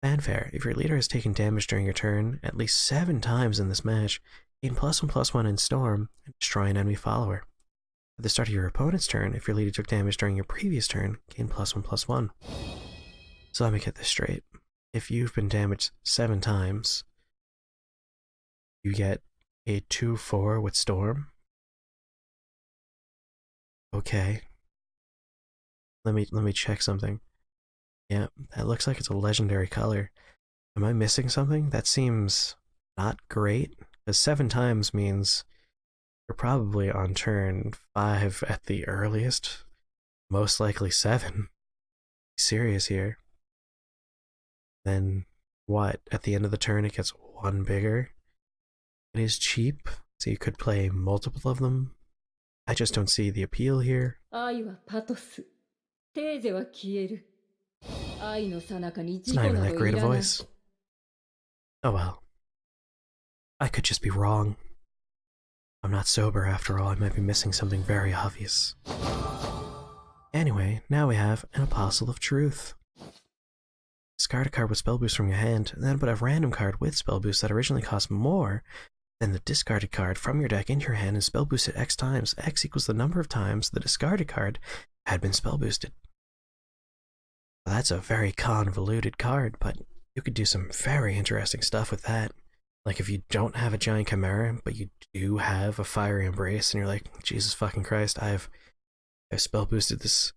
Fanfare. If your leader has taken damage during your turn at least 7 times in this match, gain +1/+1 in Storm and destroy an enemy follower. At the start of your opponent's turn, if your leader took damage during your previous turn, gain +1/+1. So let me get this straight. If you've been damaged 7 times, you get a 2/4 with Storm. Okay. Let me check something. Yeah, that looks like it's a legendary color. Am I missing something? That seems not great, because 7 times means you're probably on turn 5 at the earliest. Most likely 7. Be serious here. Then what? At the end of the turn it gets 1 bigger? It is cheap, so you could play multiple of them. I just don't see the appeal here. It's not even that great a voice. Oh well. I could just be wrong. I'm not sober after all, I might be missing something very obvious. Anyway, now we have an Apostle of Truth. Discard a card with spell boost from your hand, and then put a random card with spell boost that originally cost more than the discarded card from your deck into your hand and spell boosted X times. X equals the number of times the discarded card had been spell boosted. Well, that's a very convoluted card, but you could do some very interesting stuff with that. Like if you don't have a giant chimera, but you do have a fiery embrace, and you're like, Jesus fucking Christ, I've spell boosted this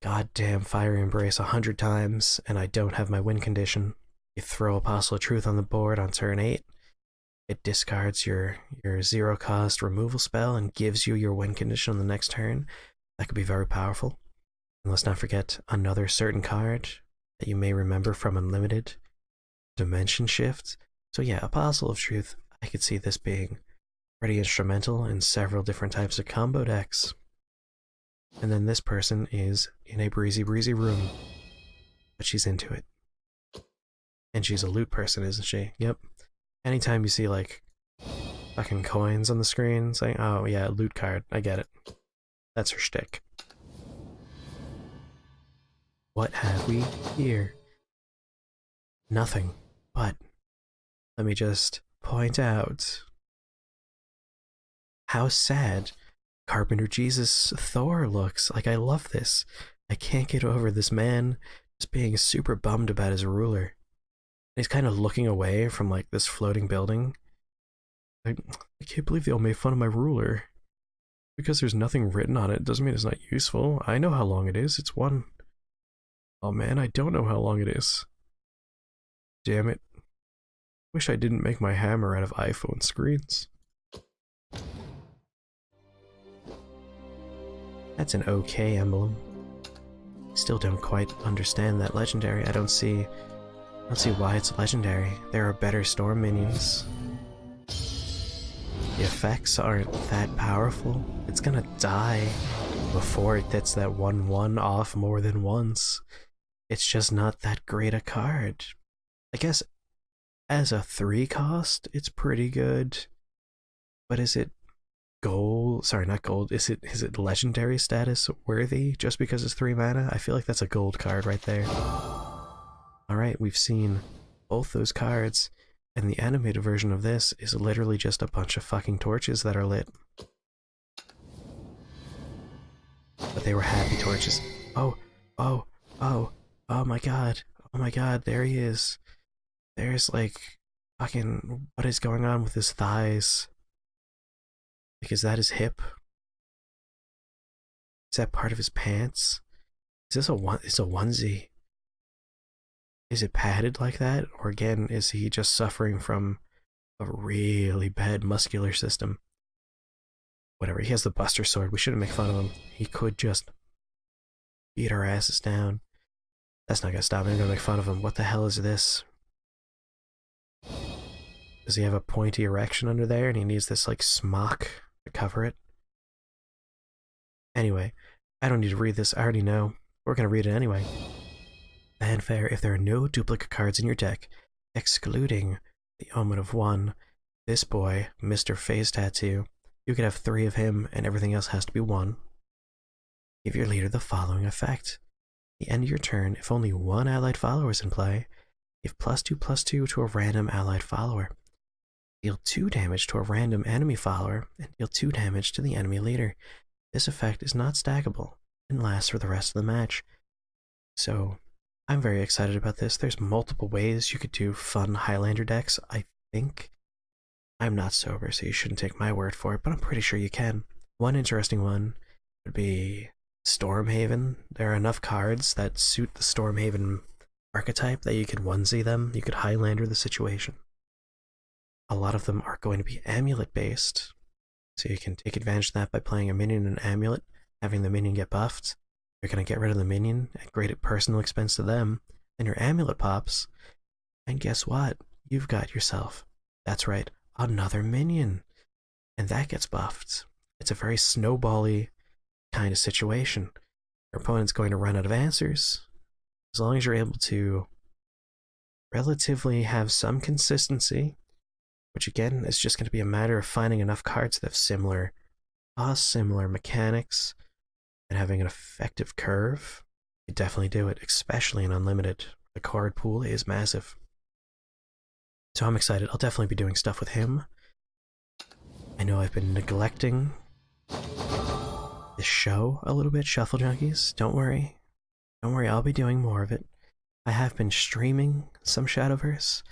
goddamn fiery embrace 100 times, and I don't have my win condition. You throw Apostle of Truth on the board on turn 8. It discards your 0 cost removal spell and gives you your win condition on the next turn. That could be very powerful. And let's not forget another certain card that you may remember from Unlimited, Dimension Shift. So yeah, Apostle of Truth, I could see this being pretty instrumental in several different types of combo decks. And then this person is in a breezy room, but she's into it. And she's a loot person, isn't she? Yep. Anytime you see like fucking coins on the screen saying, oh yeah, loot card, I get it. That's her shtick. What have we here? Nothing, but let me just point out how sad Carpenter Jesus Thor looks. Like, I love this. I can't get over this man just being super bummed about his ruler. He's kind of looking away from like this floating building. I can't believe they all made fun of my ruler. Because there's nothing written on it doesn't mean it's not useful. I know how long it is. It's 1. Oh man, I don't know how long it is. Damn it. Wish I didn't make my hammer out of iPhone screens. That's an okay emblem. Still don't quite understand that legendary. I don't see why it's legendary. There are better storm minions. The effects aren't that powerful. It's gonna die before it gets that 1/1 off more than once. It's just not that great a card. I guess as a 3 cost, it's pretty good. But is it gold? Sorry, not gold. Is it legendary status worthy just because it's 3 mana? I feel like that's a gold card right there. Alright, we've seen both those cards, and the animated version of this is literally just a bunch of fucking torches that are lit. But they were happy torches. Oh my god. Oh my god, there he is. There's like fucking, what is going on with his thighs? Like, is that his hip? Is that part of his pants? Is this it's a onesie? Is it padded like that? Or again, is he just suffering from a really bad muscular system? Whatever, he has the Buster Sword. We shouldn't make fun of him. He could just beat our asses down. That's not gonna stop me. I'm gonna make fun of him. What the hell is this? Does he have a pointy erection under there and he needs this like smock to cover it? Anyway, I don't need to read this. I already know. We're gonna read it anyway. Fanfare: if there are no duplicate cards in your deck, excluding the Omen of 1, this boy, Mr. Face Tattoo, you could have 3 of him and everything else has to be 1. Give your leader the following effect. At the end of your turn, if only 1 allied follower is in play, give +2/+2 to a random allied follower. Deal 2 damage to a random enemy follower, and deal 2 damage to the enemy leader. this effect is not stackable and lasts for the rest of the match. So I'm very excited about this. There's multiple ways you could do fun Highlander decks, I think. I'm not sober, so you shouldn't take my word for it, but I'm pretty sure you can. One interesting one would be Stormhaven. There are enough cards that suit the Stormhaven archetype that you could onesie them, you could Highlander the situation. A lot of them are going to be amulet based, so you can take advantage of that by playing a minion and an amulet, having the minion get buffed. You're going to get rid of the minion at great personal expense to them, then your amulet pops, and guess what? You've got yourself, that's right, another minion, and that gets buffed. It's a very snowbally kind of situation. Your opponent's going to run out of answers. As long as you're able to relatively have some consistency, which again is just going to be a matter of finding enough cards that have similar mechanics and having an effective curve, you definitely do it, especially in Unlimited. The card pool is massive. So I'm excited. I'll definitely be doing stuff with him. I know I've been neglecting this show a little bit, Shuffle Junkies. Don't worry. Don't worry, I'll be doing more of it. I have been streaming some Shadowverse,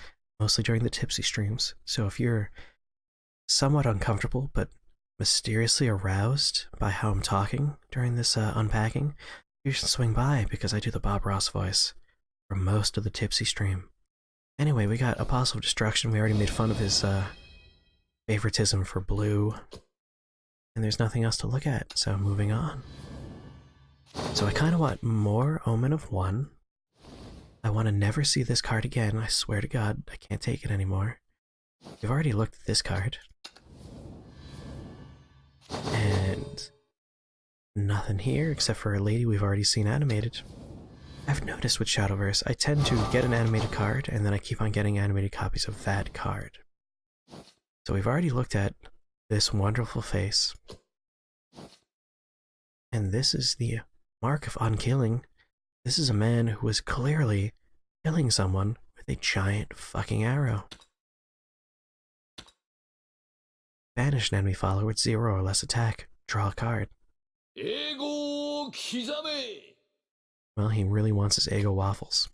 mostly during the tipsy streams, so if you're somewhat uncomfortable but mysteriously aroused by how I'm talking during this unpacking, you should swing by because I do the Bob Ross voice for most of the tipsy stream. Anyway, we got Apostle of Destruction. We already made fun of his favoritism for blue, and there's nothing else to look at, so moving on. So I kind of want more Omen of 1. I want to never see this card again. I swear to God, I can't take it anymore. We've already looked at this card. And nothing here except for a lady we've already seen animated. I've noticed with Shadowverse, I tend to get an animated card and then I keep on getting animated copies of that card. So we've already looked at this wonderful face. And this is the mark of unkilling. This is a man who was clearly killing someone with a giant fucking arrow. Banish an enemy follower with 0 or less attack. Draw a card. Well, he really wants his Ego waffles.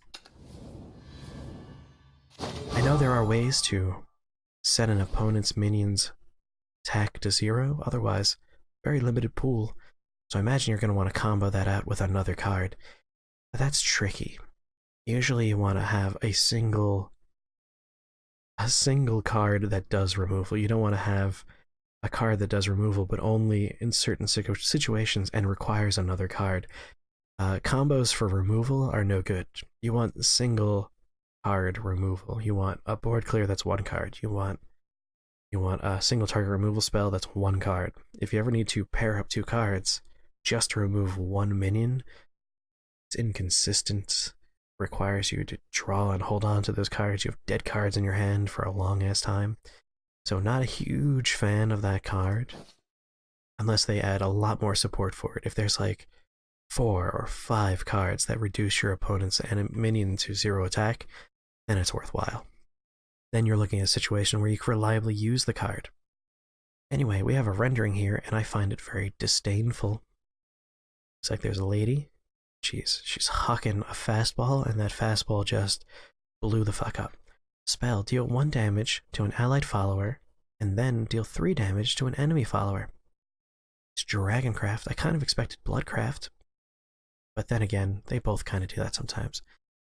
I know there are ways to set an opponent's minion's attack to 0, otherwise, very limited pool. So I imagine you're going to want to combo that out with another card. But that's tricky. Usually you want to have a single card that does removal. You don't want to have a card that does removal but only in certain situations and requires another card. Combos for removal are no good. You want single card removal. You want a board clear that's 1 card. You want a single target removal spell that's 1 card. If you ever need to pair up 2 cards just to remove 1 minion, it's inconsistent. Requires you to draw and hold on to those cards. You have dead cards in your hand for a long ass time. So not a huge fan of that card unless they add a lot more support for it. If there's like 4 or 5 cards that reduce your opponent's minion to 0 attack, then it's worthwhile. Then you're looking at a situation where you can reliably use the card. Anyway, we have a rendering here and I find it very disdainful. It's like there's a lady. She's hucking a fastball, and that fastball just blew the fuck up. Spell, deal 1 damage to an allied follower, and then deal 3 damage to an enemy follower. It's Dragoncraft. I kind of expected Bloodcraft, but then again, they both kind of do that sometimes.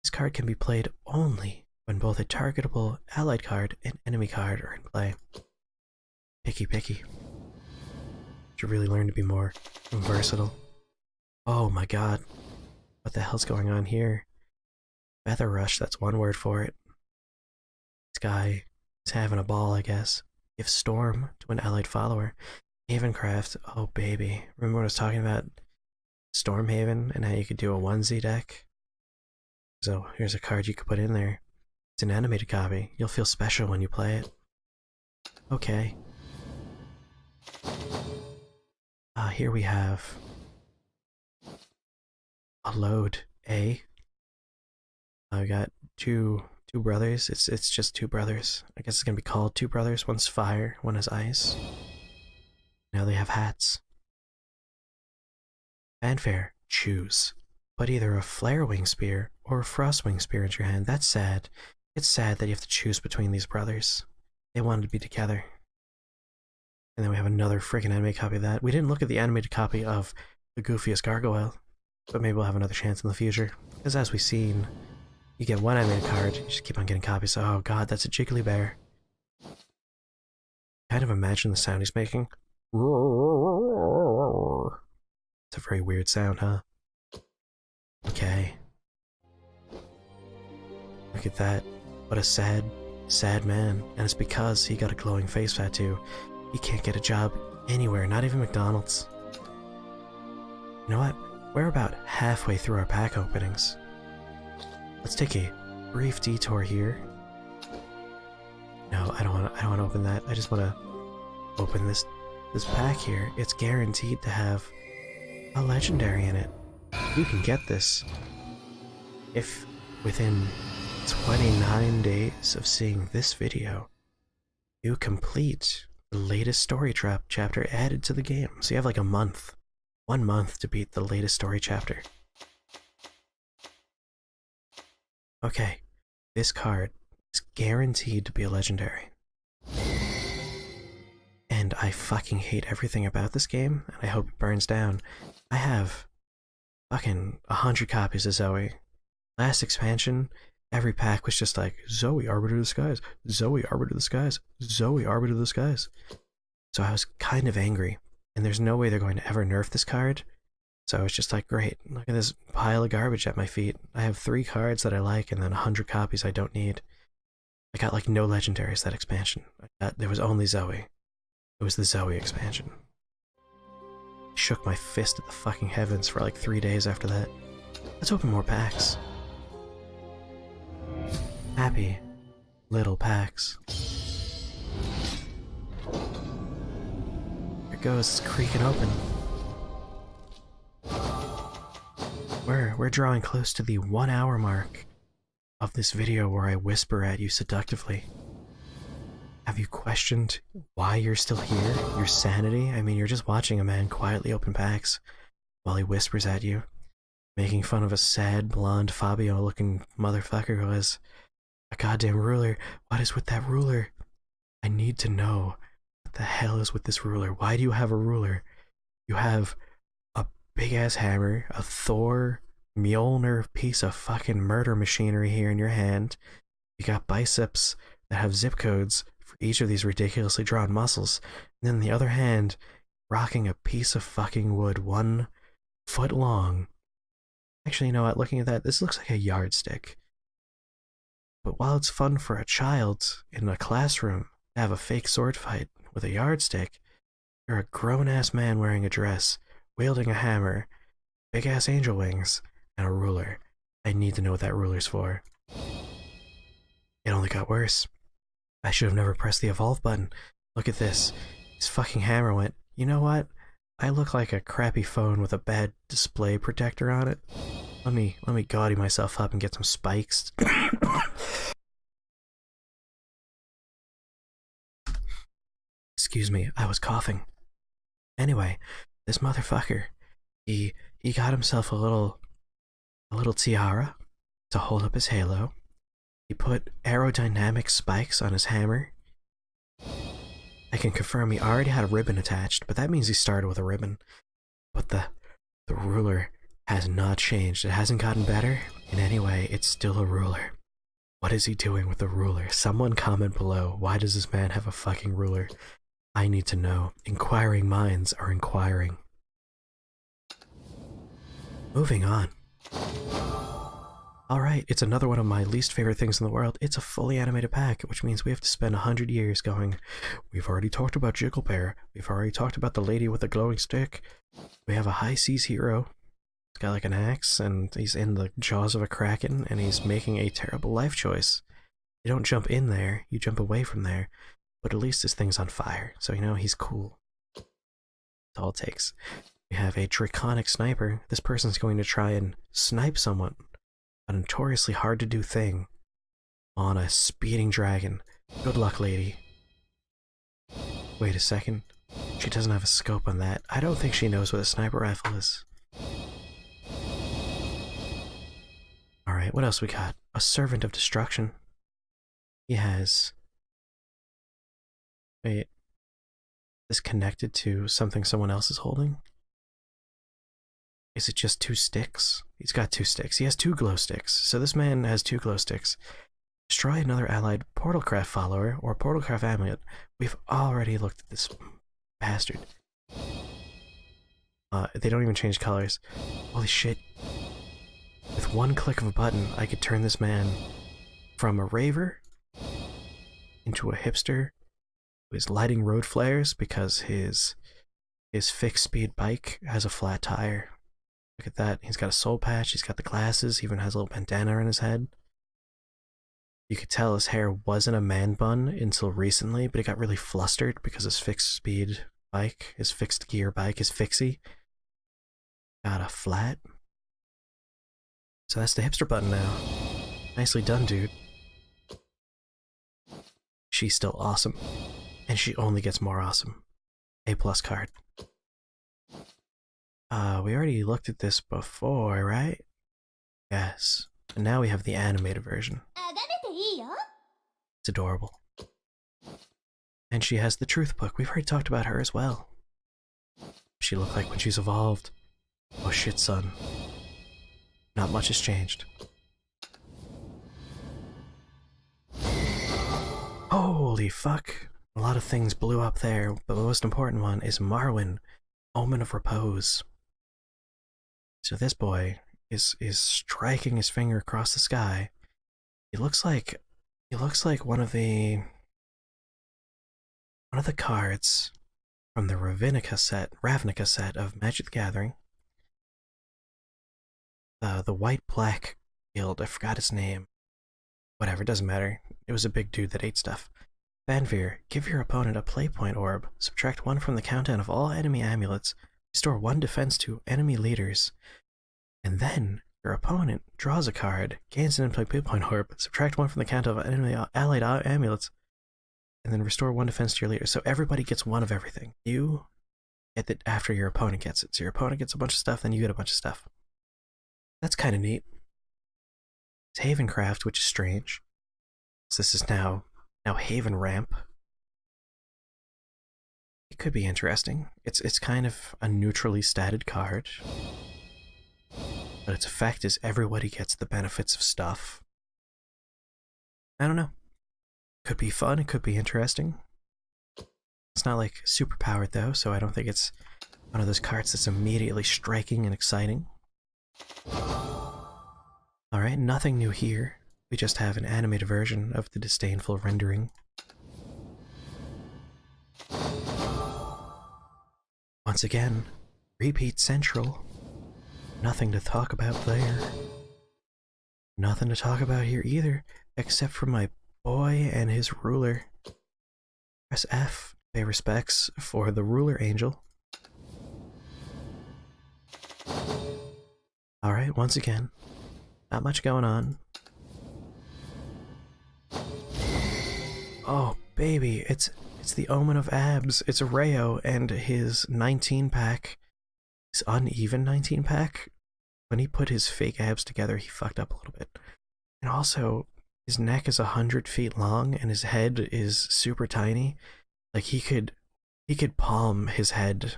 This card can be played only when both a targetable allied card and enemy card are in play. Picky. Should really learn to be more versatile. Oh my god. What the hell's going on here? Feather Rush, that's one word for it. This guy is having a ball, I guess. Give Storm to an allied follower. Havencraft, oh baby. Remember what I was talking about? Stormhaven and how you could do a onesie deck? So here's a card you could put in there. It's an animated copy. You'll feel special when you play it. Okay. Here we have a load A. I got two brothers. It's just 2 brothers. I guess it's gonna be called 2 brothers. One's fire, one is ice. Now they have hats. Fanfare, choose. Put either a flare wing spear or a frost wing spear into your hand. That's sad. It's sad that you have to choose between these brothers. They wanted to be together. And then we have another freaking anime copy of that. We didn't look at the animated copy of the goofiest gargoyle, but maybe we'll have another chance in the future. Because as we've seen, you get one animated card, you just keep on getting copies. Oh god, that's a jiggly bear. Kind of imagine the sound he's making. It's a very weird sound, huh? Okay. Look at that. What a sad, sad man. And it's because he got a glowing face tattoo. He can't get a job anywhere, not even McDonald's. You know what? We're about halfway through our pack openings. Let's take a brief detour here. No, I don't want to open that. I just want to open this pack here. It's guaranteed to have a legendary in it. You can get this if within 29 days of seeing this video, you complete the latest story chapter added to the game. So you have like a month. 1 month to beat the latest story chapter. Okay, this card is guaranteed to be a legendary. And I fucking hate everything about this game, and I hope it burns down. I have fucking 100 copies of Zoe. Last expansion, every pack was just like, Zoe, Arbiter of the Skies, Zoe, Arbiter of the Skies, Zoe, Arbiter of the Skies. So I was kind of angry, and there's no way they're going to ever nerf this card. So I was just like, great, look at this pile of garbage at my feet. I have 3 cards that I like, and then 100 copies I don't need. I got like no legendaries that expansion. There was only Zoe. It was the Zoe expansion. I shook my fist at the fucking heavens for like 3 days after that. Let's open more packs. Happy little packs. Here it goes, it's creaking open. We're drawing close to the 1 hour mark of this video where I whisper at you seductively. Have you questioned why you're still here? Your sanity? I mean, you're just watching a man quietly open packs while he whispers at you, making fun of a sad, blonde Fabio-looking motherfucker who has a goddamn ruler. What is with that ruler? I need to know what the hell is with this ruler. Why do you have a ruler? You have a big-ass hammer, a Thor Mjolnir piece of fucking murder machinery here in your hand. You got biceps that have zip codes for each of these ridiculously drawn muscles. And then on the other hand, rocking a piece of fucking wood 1 foot long. Actually, you know what? Looking at that, this looks like a yardstick. But while it's fun for a child in a classroom to have a fake sword fight with a yardstick, you're a grown-ass man wearing a dress, wielding a hammer, big-ass angel wings, and a ruler. I need to know what that ruler's for. It only got worse. I should have never pressed the evolve button. Look at this. This fucking hammer went, you know what? I look like a crappy phone with a bad display protector on it. Let me gaudy myself up and get some spikes. Excuse me, I was coughing. Anyway, this motherfucker, he got himself a little tiara to hold up his halo. He put aerodynamic spikes on his hammer. I can confirm he already had a ribbon attached, but that means he started with a ribbon. But the ruler has not changed. It hasn't gotten better in any way. It's still a ruler. What is he doing with the ruler? Someone comment below. Why does this man have a fucking ruler? I need to know. Inquiring minds are inquiring. Moving on. Alright, it's another one of my least favorite things in the world. It's a fully animated pack, which means we have to spend 100 years going, we've already talked about Jiggle Bear, we've already talked about the lady with the glowing stick, we have a high seas hero, he's got like an axe, and he's in the jaws of a kraken, and he's making a terrible life choice. You don't jump in there, you jump away from there, but at least this thing's on fire, so you know he's cool. That's all it takes. We have a draconic sniper. This person's going to try and snipe someone. A notoriously hard to do thing on a speeding dragon. Good luck, lady. Wait a second. She doesn't have a scope on that. I don't think she knows what a sniper rifle is. Alright, what else we got? A Servant of Destruction. He has... Wait. Is connected to something someone else is holding? Is it just 2 sticks? He's got 2 sticks. He has 2 glow sticks. So this man has 2 glow sticks. Destroy another allied Portalcraft follower or Portalcraft amulet. We've already looked at this bastard. They don't even change colors. Holy shit. With one click of a button, I could turn this man from a raver into a hipster who is lighting road flares because his fixed speed bike has a flat tire. Look at that. He's got a soul patch, he's got the glasses, he even has a little bandana on his head. You could tell his hair wasn't a man bun until recently, but it got really flustered because his fixed speed bike, his fixed gear bike, his fixie, got a flat. So that's the hipster button now. Nicely done, dude. She's still awesome. And she only gets more awesome. A+ card. We already looked at this before, right? Yes. And now we have the animated version. It's adorable. And she has the truth book. We've already talked about her as well. She looked like when she's evolved. Oh shit, son. Not much has changed. Holy fuck. A lot of things blew up there, but the most important one is Marwyn, Omen of Repose. So this boy is striking his finger across the sky. He looks like one of the cards from the Ravnica set of Magic the Gathering. The white-black guild, I forgot his name. Whatever, doesn't matter. It was a big dude that ate stuff. Vanvir, give your opponent a play point orb. Subtract 1 from the countdown of all enemy amulets. Restore 1 defense to enemy leaders. And then, your opponent draws a card, gains an play point orb. Subtract 1 from the countdown of enemy allied amulets. And then restore 1 defense to your leader. So everybody gets 1 of everything. You get it after your opponent gets it. So your opponent gets a bunch of stuff, then you get a bunch of stuff. That's kind of neat. It's Havencraft, which is strange. So this is now Haven Ramp. It could be interesting. It's kind of a neutrally statted card, but its effect is everybody gets the benefits of stuff. I don't know. Could be fun. It could be interesting. It's not like super powered though, so I don't think it's one of those cards that's immediately striking and exciting. Alright, nothing new here. We just have an animated version of the disdainful rendering. Once again, repeat central. Nothing to talk about there. Nothing to talk about here either, except for my boy and his ruler. Press F, pay respects for the ruler angel. Alright, once again, not much going on. Oh, baby, it's the Omen of Abs. It's Rayo and his 19-pack, his uneven 19-pack. When he put his fake abs together, he fucked up a little bit. And also, his neck is 100 feet long and his head is super tiny. Like he could palm his head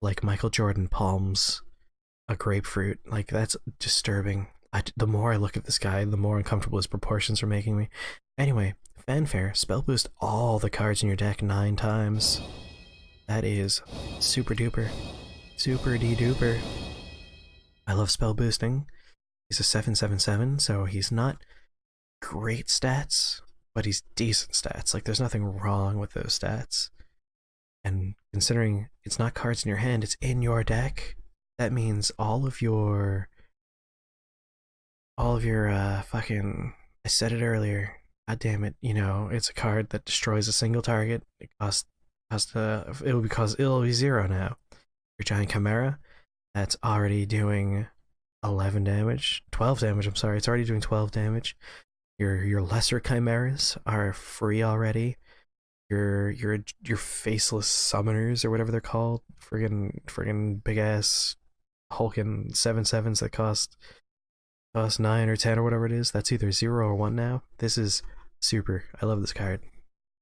like Michael Jordan palms a grapefruit. Like, that's disturbing. The more I look at this guy, the more uncomfortable his proportions are making me. Anyway, Fanfare, spell boost all the cards in your deck 9 times. That is super duper. Super de-duper. I love spell boosting. He's a 7/7/7, so he's not great stats, but he's decent stats. Like, there's nothing wrong with those stats. And considering it's not cards in your hand, it's in your deck, that means all of your fucking, I said it earlier, god damn it, you know, it's a card that destroys a single target. It it'll be 0 now. Your giant chimera, that's already doing 11 damage, 12 damage, I'm sorry, it's already doing 12 damage. Your lesser chimeras are free already. Your faceless summoners, or whatever they're called, friggin' big ass hulking 7/7s that cost costs 9 or 10 or whatever it is. That's either 0 or 1 now. This is super. I love this card.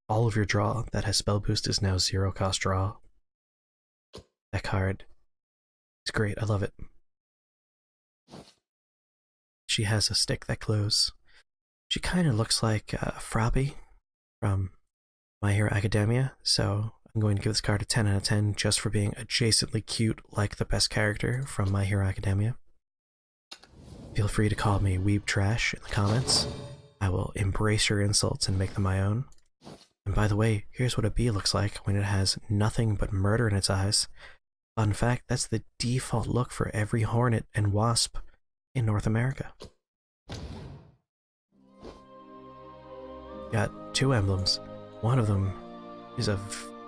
All of your draw that has spell boost is now 0 cost draw. That card is great. I love it. She has a stick that glows. She kind of looks like Frabby from My Hero Academia, so I'm going to give this card a 10 out of 10 just for being adjacently cute like the best character from My Hero Academia. Feel free to call me weeb trash in the comments. I will embrace your insults and make them my own. And by the way, here's what a bee looks like when it has nothing but murder in its eyes. Fun fact, that's the default look for every hornet and wasp in North America. Got 2 emblems. One of them is a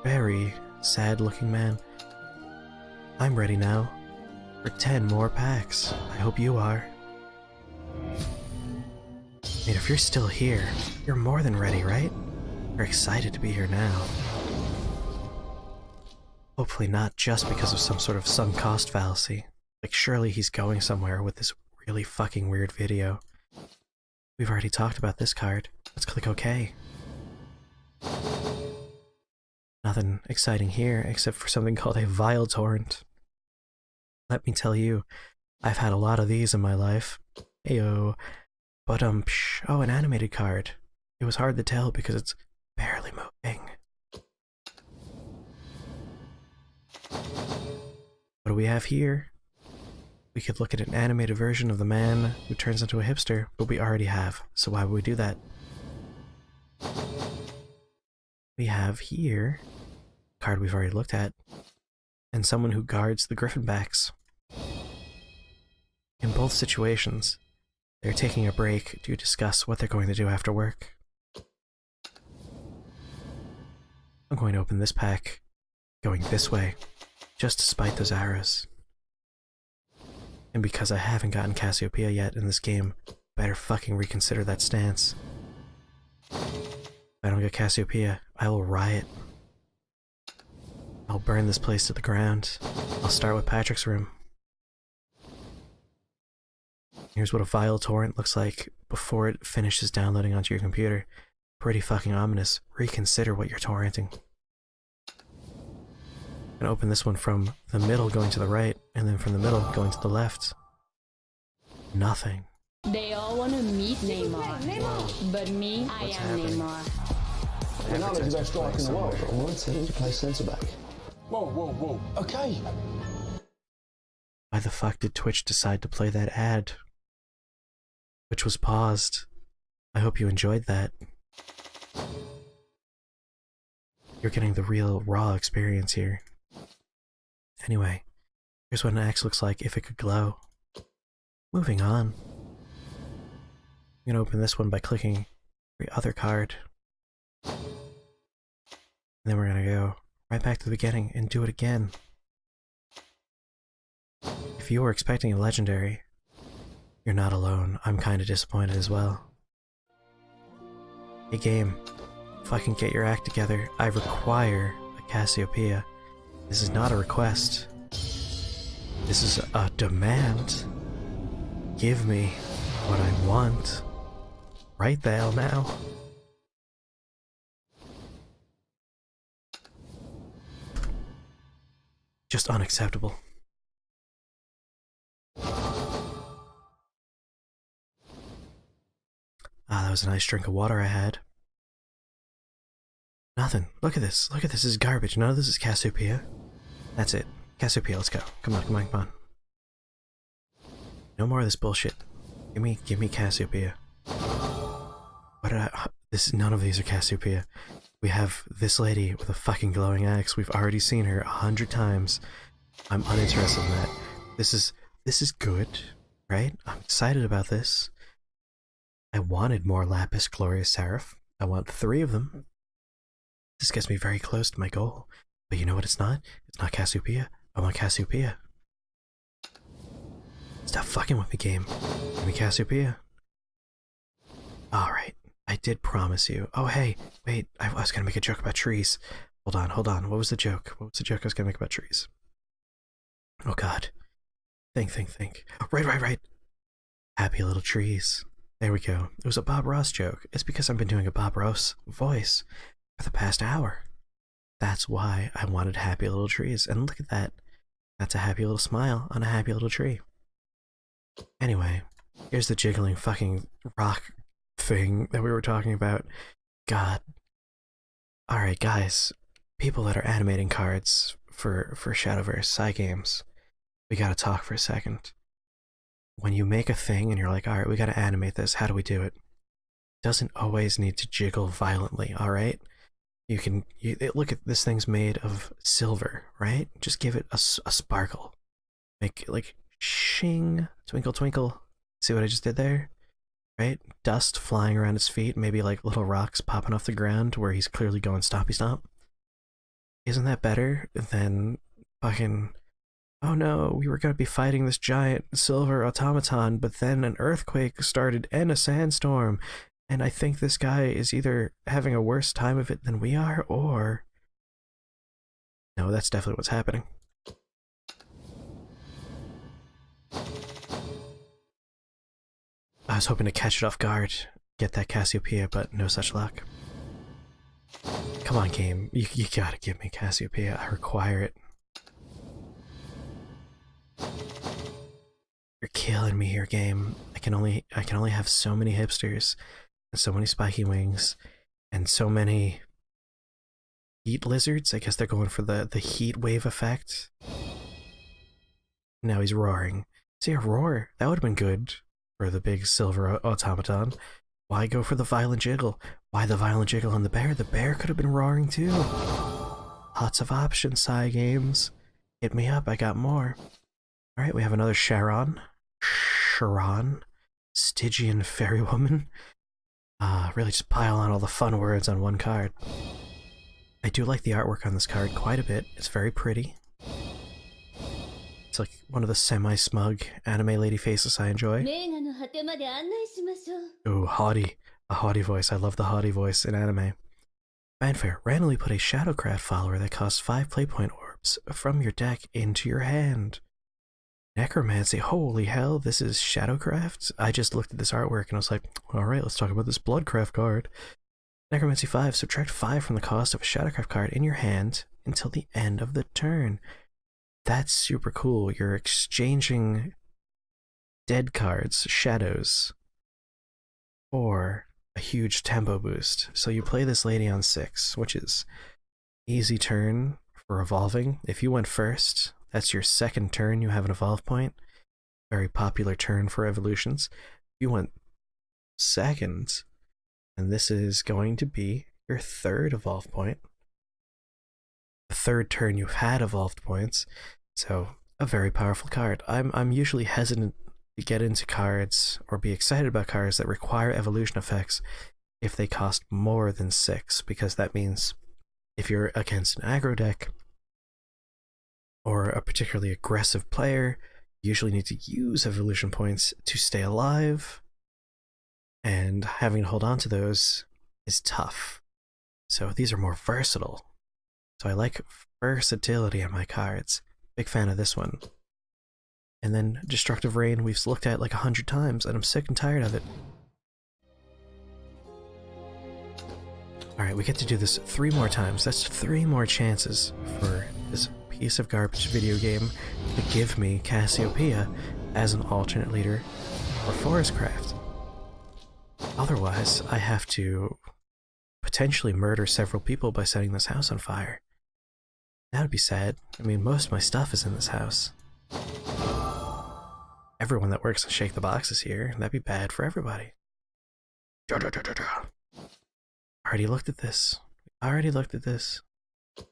very sad looking man. I'm ready now for 10 more packs. I hope you are. And if you're still here, you're more than ready, right? You're excited to be here now. Hopefully not just because of some sort of sunk cost fallacy. Like surely he's going somewhere with this really fucking weird video. We've already talked about this card. Let's click OK. Nothing exciting here except for something called a Vile Torrent. Let me tell you, I've had a lot of these in my life. Ayo. But oh, an animated card. It was hard to tell because it's barely moving. What do we have here? We could look at an animated version of the man who turns into a hipster, but we already have, so why would we do that? We have here a card we've already looked at, and someone who guards the Griffinbacks. In both situations, they're taking a break to discuss what they're going to do after work. I'm going to open this pack, going this way, just to spite those arrows. And because I haven't gotten Cassiopeia yet in this game, better fucking reconsider that stance. If I don't get Cassiopeia, I will riot. I'll burn this place to the ground. I'll start with Patrick's room. Here's what a Vile Torrent looks like before it finishes downloading onto your computer. Pretty fucking ominous. Reconsider what you're torrenting. I'm gonna open this one from the middle going to the right, and then from the middle going to the left. Nothing. They all want to meet Neymar, but me, I am Neymar. I know he's the best striker in the world, but I wanted him to play centre-back. Whoa. Okay. Why the fuck did Twitch decide to play that ad? Which was paused. I hope you enjoyed that. You're getting the real, raw experience here. Anyway, here's what an axe looks like if it could glow. Moving on. I'm gonna open this one by clicking every other card. And then we're gonna go right back to the beginning and do it again. If you were expecting a legendary, you're not alone. I'm kinda disappointed as well. Hey game, fucking get your act together. I require a Cassiopeia. This is not a request. This is a demand. Give me what I want. Right there now. Just unacceptable. That was a nice drink of water I had. Nothing. Look at this. Look at this. This is garbage. None of this is Cassiopeia. That's it. Cassiopeia, let's go. Come on. No more of this bullshit. Give me Cassiopeia. What did none of these are Cassiopeia. We have this lady with a fucking glowing axe. We've already seen her 100 times. I'm uninterested in that. This is good, right? I'm excited about this. I wanted more Lapis Glorious Seraph. I want 3 of them. This gets me very close to my goal. But you know what it's not? It's not Cassiopeia. I want Cassiopeia. Stop fucking with me, game. Give me Cassiopeia. Alright. I did promise you. Oh, hey. Wait. I was gonna make a joke about trees. Hold on. What was the joke? What was the joke I was gonna make about trees? Oh, God. Think. Right. Happy little trees. There we go. It was a Bob Ross joke. It's because I've been doing a Bob Ross voice for the past hour. That's why I wanted happy little trees. And look at that. That's a happy little smile on a happy little tree. Anyway, here's the jiggling fucking rock thing that we were talking about. God. Alright, guys. People that are animating cards for Shadowverse side games, we gotta talk for a second. When you make a thing and you're like, alright, we gotta animate this, how do we do it? It doesn't always need to jiggle violently, alright? You can, look at this thing's made of silver, right? Just give it a sparkle. Make it like, shing, twinkle twinkle. See what I just did there? Right? Dust flying around his feet, maybe like little rocks popping off the ground where he's clearly going stompy stomp. Isn't that better than fucking, oh no, we were gonna be fighting this giant silver automaton, but then an earthquake started and a sandstorm, and I think this guy is either having a worse time of it than we are, or... No, that's definitely what's happening. I was hoping to catch it off guard, get that Cassiopeia, but no such luck. Come on, game. You gotta give me Cassiopeia. I require it. You're killing me here, game. I can only have so many hipsters, and so many spiky wings, and so many heat lizards. I guess they're going for the heat wave effect. Now he's roaring. See, a roar. That would have been good for the big silver automaton. Why go for the violent jiggle? Why the violent jiggle on the bear? The bear could have been roaring too. Lots of options, Psy Games. Hit me up, I got more. Alright, we have another Sharon, Stygian Fairy Woman. Really just pile on all the fun words on one card. I do like the artwork on this card quite a bit. It's very pretty. It's like one of the semi-smug anime lady faces I enjoy. Ooh, haughty. A haughty voice. I love the haughty voice in anime. Fanfare. Randomly put a Shadowcraft follower that costs 5 playpoint orbs from your deck into your hand. Necromancy. Holy hell, this is Shadowcraft? I just looked at this artwork and I was like, alright, let's talk about this Bloodcraft card. Necromancy 5. Subtract 5 from the cost of a Shadowcraft card in your hand until the end of the turn. That's super cool. You're exchanging dead cards, shadows, for a huge tempo boost. So you play this lady on 6, which is easy turn for evolving. If you went first, that's your second turn, you have an evolve point. Very popular turn for evolutions. If you went second, and this is going to be your third evolve point. The third turn you've had evolved points, so a very powerful card. I'm usually hesitant to get into cards or be excited about cards that require evolution effects if they cost more than 6, because that means if you're against an aggro deck or a particularly aggressive player, you usually need to use evolution points to stay alive, and having to hold on to those is tough. So these are more versatile. So I like versatility on my cards. Big fan of this one. And then Destructive Rain we've looked at like 100 times and I'm sick and tired of it. Alright, we get to do this 3 more times. That's 3 more chances for this piece of garbage video game to give me Cassiopeia as an alternate leader for Forestcraft. Otherwise, I have to potentially murder several people by setting this house on fire. That would be sad. I mean, most of my stuff is in this house. Everyone that works on Shake the Box is here. That'd be bad for everybody. Already looked at this. Already looked at this. Come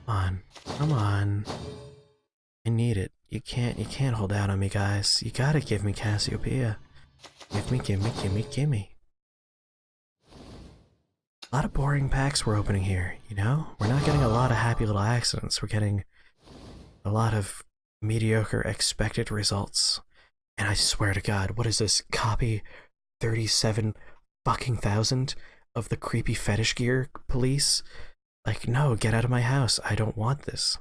on. Come on. I need it. You can't hold out on me, guys. You gotta give me Cassiopeia. Give me. A lot of boring packs we're opening here, you know? We're not getting a lot of happy little accidents. We're getting a lot of mediocre expected results. And I swear to God, what is this? Copy 37 fucking thousand of the creepy fetish gear police? Like, no, get out of my house. I don't want this.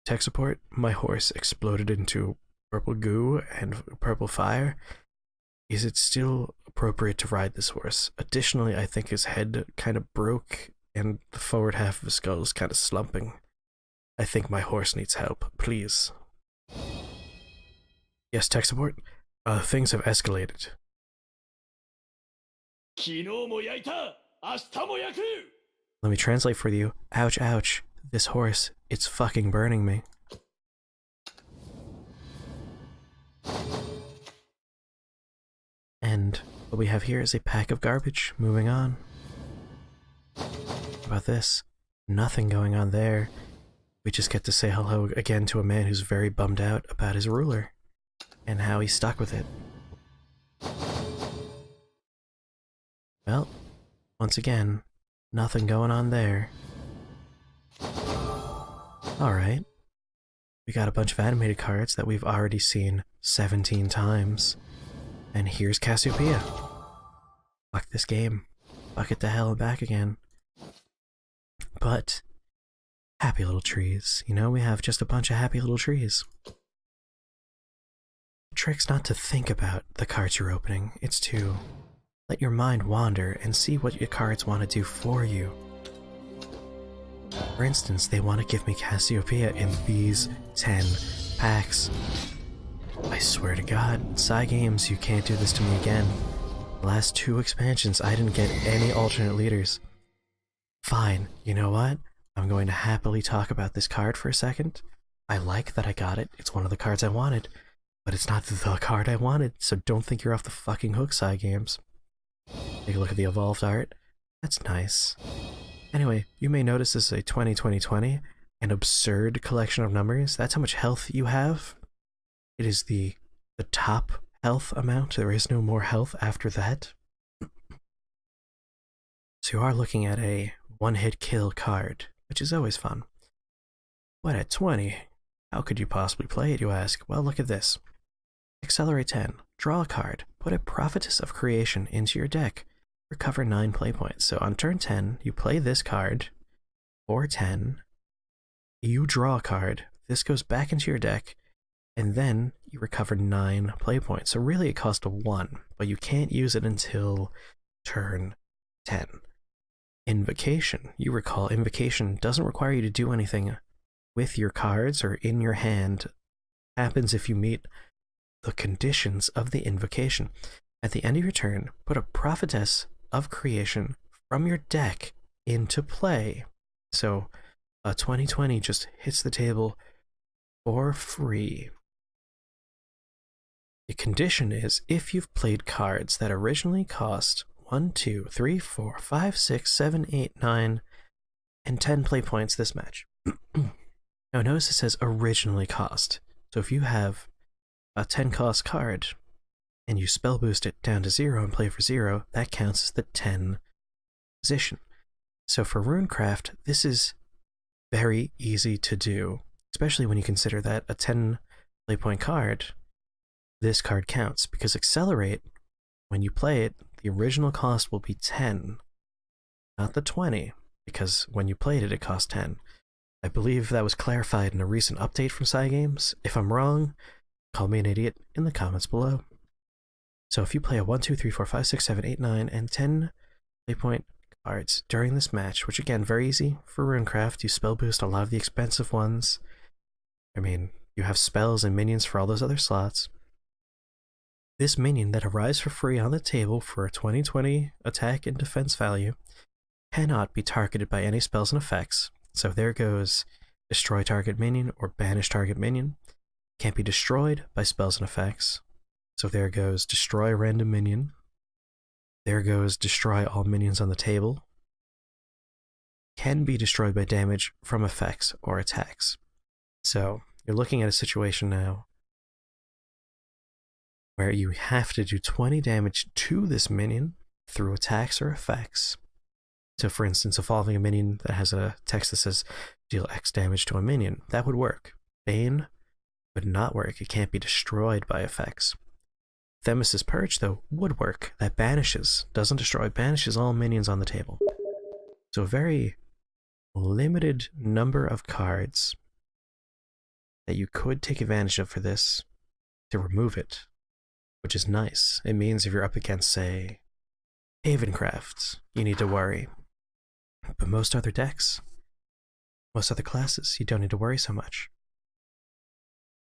tech support, my horse exploded into purple goo and purple fire. Is it still appropriate to ride this horse? Additionally, I think his head kind of broke and the forward half of his skull is kind of slumping. I think my horse needs help, please. Yes, tech support? Things have escalated. Let me translate for you. Ouch, ouch. This horse, it's fucking burning me. And what we have here is a pack of garbage. Moving on. How about this? Nothing going on there. We just get to say hello again to a man who's very bummed out about his ruler and how he's stuck with it. Well, once again, nothing going on there. Alright. We got a bunch of animated cards that we've already seen 17 times. And here's Cassiopeia. Fuck this game. Fuck it to hell and back again. But happy little trees. You know, we have just a bunch of happy little trees. The trick's not to think about the cards you're opening. It's to let your mind wander and see what your cards want to do for you. For instance, they want to give me Cassiopeia in these 10 packs. I swear to God, Cygames, you can't do this to me again. The last 2 expansions, I didn't get any alternate leaders. Fine, you know what? I'm going to happily talk about this card for a second. I like that I got it. It's one of the cards I wanted. But it's not the card I wanted, so don't think you're off the fucking hook, Cygames. Take a look at the evolved art. That's nice. Anyway, you may notice this is a 20-20-20, an absurd collection of numbers. That's how much health you have. It is the top health amount. There is no more health after that. So you are looking at a one-hit kill card, which is always fun. But at 20, how could you possibly play it, you ask? Well, look at this. Accelerate 10, draw a card, put a Prophetess of Creation into your deck, recover 9 play points. So on turn 10, you play this card for 10, you draw a card, this goes back into your deck, and then you recover 9 play points. So really it costs a 1, but you can't use it until turn 10. Invocation. You recall Invocation doesn't require you to do anything with your cards or in your hand. It happens if you meet the conditions of the invocation. At the end of your turn, put a Prophetess of Creation from your deck into play. So 2020 just hits the table for free. The condition is if you've played cards that originally cost 1, 2, 3, 4, 5, 6, 7, 8, 9, and 10 play points this match. Now notice it says originally cost. So if you have a 10 cost card and you spell boost it down to 0 and play for 0, that counts as the 10 position. So for Runecraft, this is very easy to do, especially when you consider that a 10 play point card, this card counts, because Accelerate, when you play it, the original cost will be 10, not the 20, because when you played it, it cost 10. I believe that was clarified in a recent update from Cygames. If I'm wrong, call me an idiot in the comments below. So if you play a 1, 2, 3, 4, 5, 6, 7, 8, 9, and 10 play point cards during this match, which again, very easy for Runecraft, you spell boost a lot of the expensive ones. I mean, you have spells and minions for all those other slots. This minion that arrives for free on the table for a 20/20 attack and defense value cannot be targeted by any spells and effects. So there goes destroy target minion or banish target minion. Can't be destroyed by spells and effects. So there goes destroy random minion. There goes destroy all minions on the table. Can be destroyed by damage from effects or attacks. So you're looking at a situation now where you have to do 20 damage to this minion through attacks or effects. So for instance, evolving a minion that has a text that says deal X damage to a minion, that would work. Bane would not work, it can't be destroyed by effects. Themis' Purge, though, would work. That banishes, doesn't destroy, banishes all minions on the table. So a very limited number of cards that you could take advantage of for this to remove it, which is nice. It means if you're up against, say, Havencraft, you need to worry. But most other decks, most other classes, you don't need to worry so much.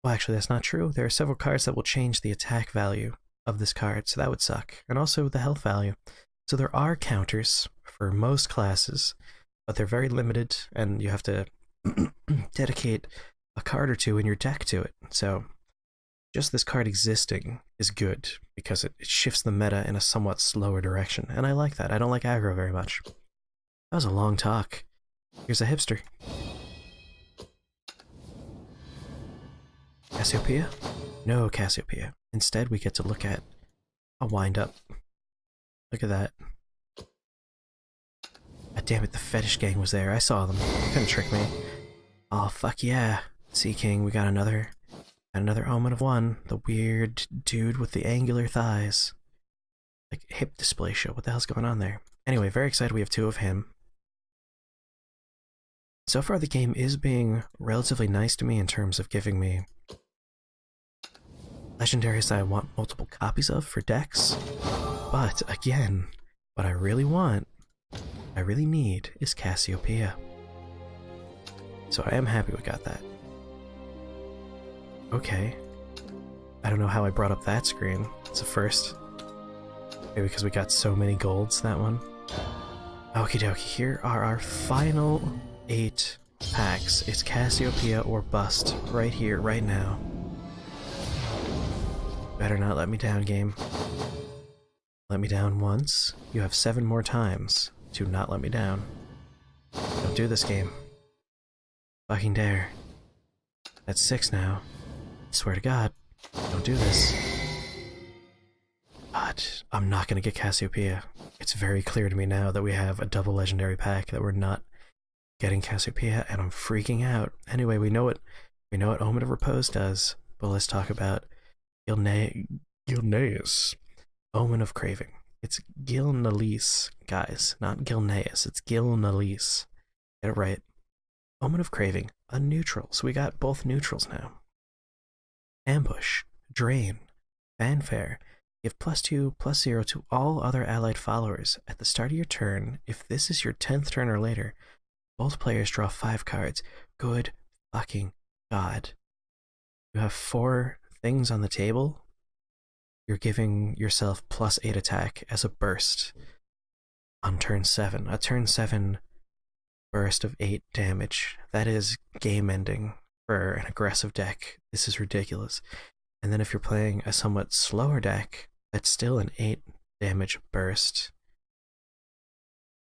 Well, actually, that's not true. There are several cards that will change the attack value of this card, so that would suck. And also the health value. So there are counters for most classes, but they're very limited, and you have to dedicate a card or two in your deck to it. So just this card existing is good, because it shifts the meta in a somewhat slower direction, and I like that. I don't like aggro very much. That was a long talk. Here's a hipster. Cassiopeia? No Cassiopeia. Instead, we get to look at a wind-up. Look at that. God damn it, the fetish gang was there. I saw them. They couldn't trick me. Oh, fuck yeah. Sea King, we got another Omen of one. The weird dude with the angular thighs. Like, hip dysplasia. What the hell's going on there? Anyway, very excited we have two of him. So far, the game is being relatively nice to me in terms of giving me legendaries that I want multiple copies of for decks. But, again, what I really want, I really need, is Cassiopeia. So I am happy we got that. Okay. I don't know how I brought up that screen. It's a first. Maybe because we got so many golds, that one. Okie dokie, here are our final 8 packs. It's Cassiopeia or bust, right here, right now. Better not let me down, game. Let me down once. You have 7 more times to not let me down. Don't do this, game. Fucking dare. That's 6 now. Swear to God, don't do this. But I'm not gonna get Cassiopeia. It's very clear to me now that we have a double legendary pack that we're not getting Cassiopeia, and I'm freaking out. Anyway, we know what Omen of Repose does, but let's talk about Gilneas. Omen of Craving. It's Gilneas, guys, not Gilneas. It's Gilneas. Get it right. Omen of Craving, a neutral. So we got both neutrals now. Ambush, Drain, Fanfare. Give +2/+0 to all other allied followers. At the start of your turn, if this is your 10th turn or later, both players draw 5 cards. Good fucking God. You have 4 things on the table. You're giving yourself +8 attack as a burst on turn 7. A turn 7 burst of 8 damage. That is game ending for an aggressive deck. This is ridiculous. And then if you're playing a somewhat slower deck, that's still an 8 damage burst.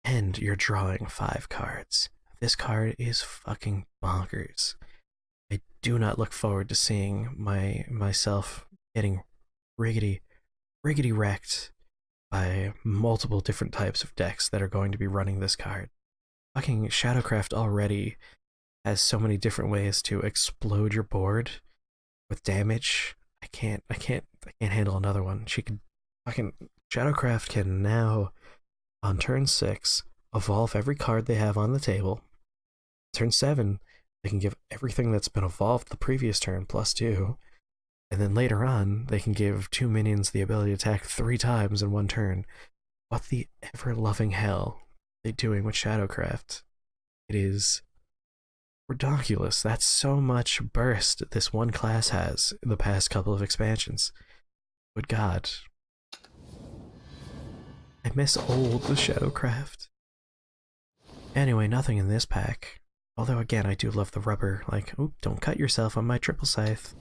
And you're drawing 5 cards. This card is fucking bonkers. I do not look forward to seeing myself getting riggedy wrecked by multiple different types of decks that are going to be running this card. Fucking Shadowcraft already has so many different ways to explode your board with damage. I can't handle another one. Shadowcraft can now, on turn 6, evolve every card they have on the table. Turn 7, they can give everything that's been evolved the previous turn +2. And then later on, they can give 2 minions the ability to attack 3 times in one turn. What the ever-loving hell are they doing with Shadowcraft? It is ridiculous. That's so much burst this one class has in the past couple of expansions. Good God. I miss old Shadowcraft. Anyway, nothing in this pack. Although again, I do love the rubber, like, oop, don't cut yourself on my triple scythe.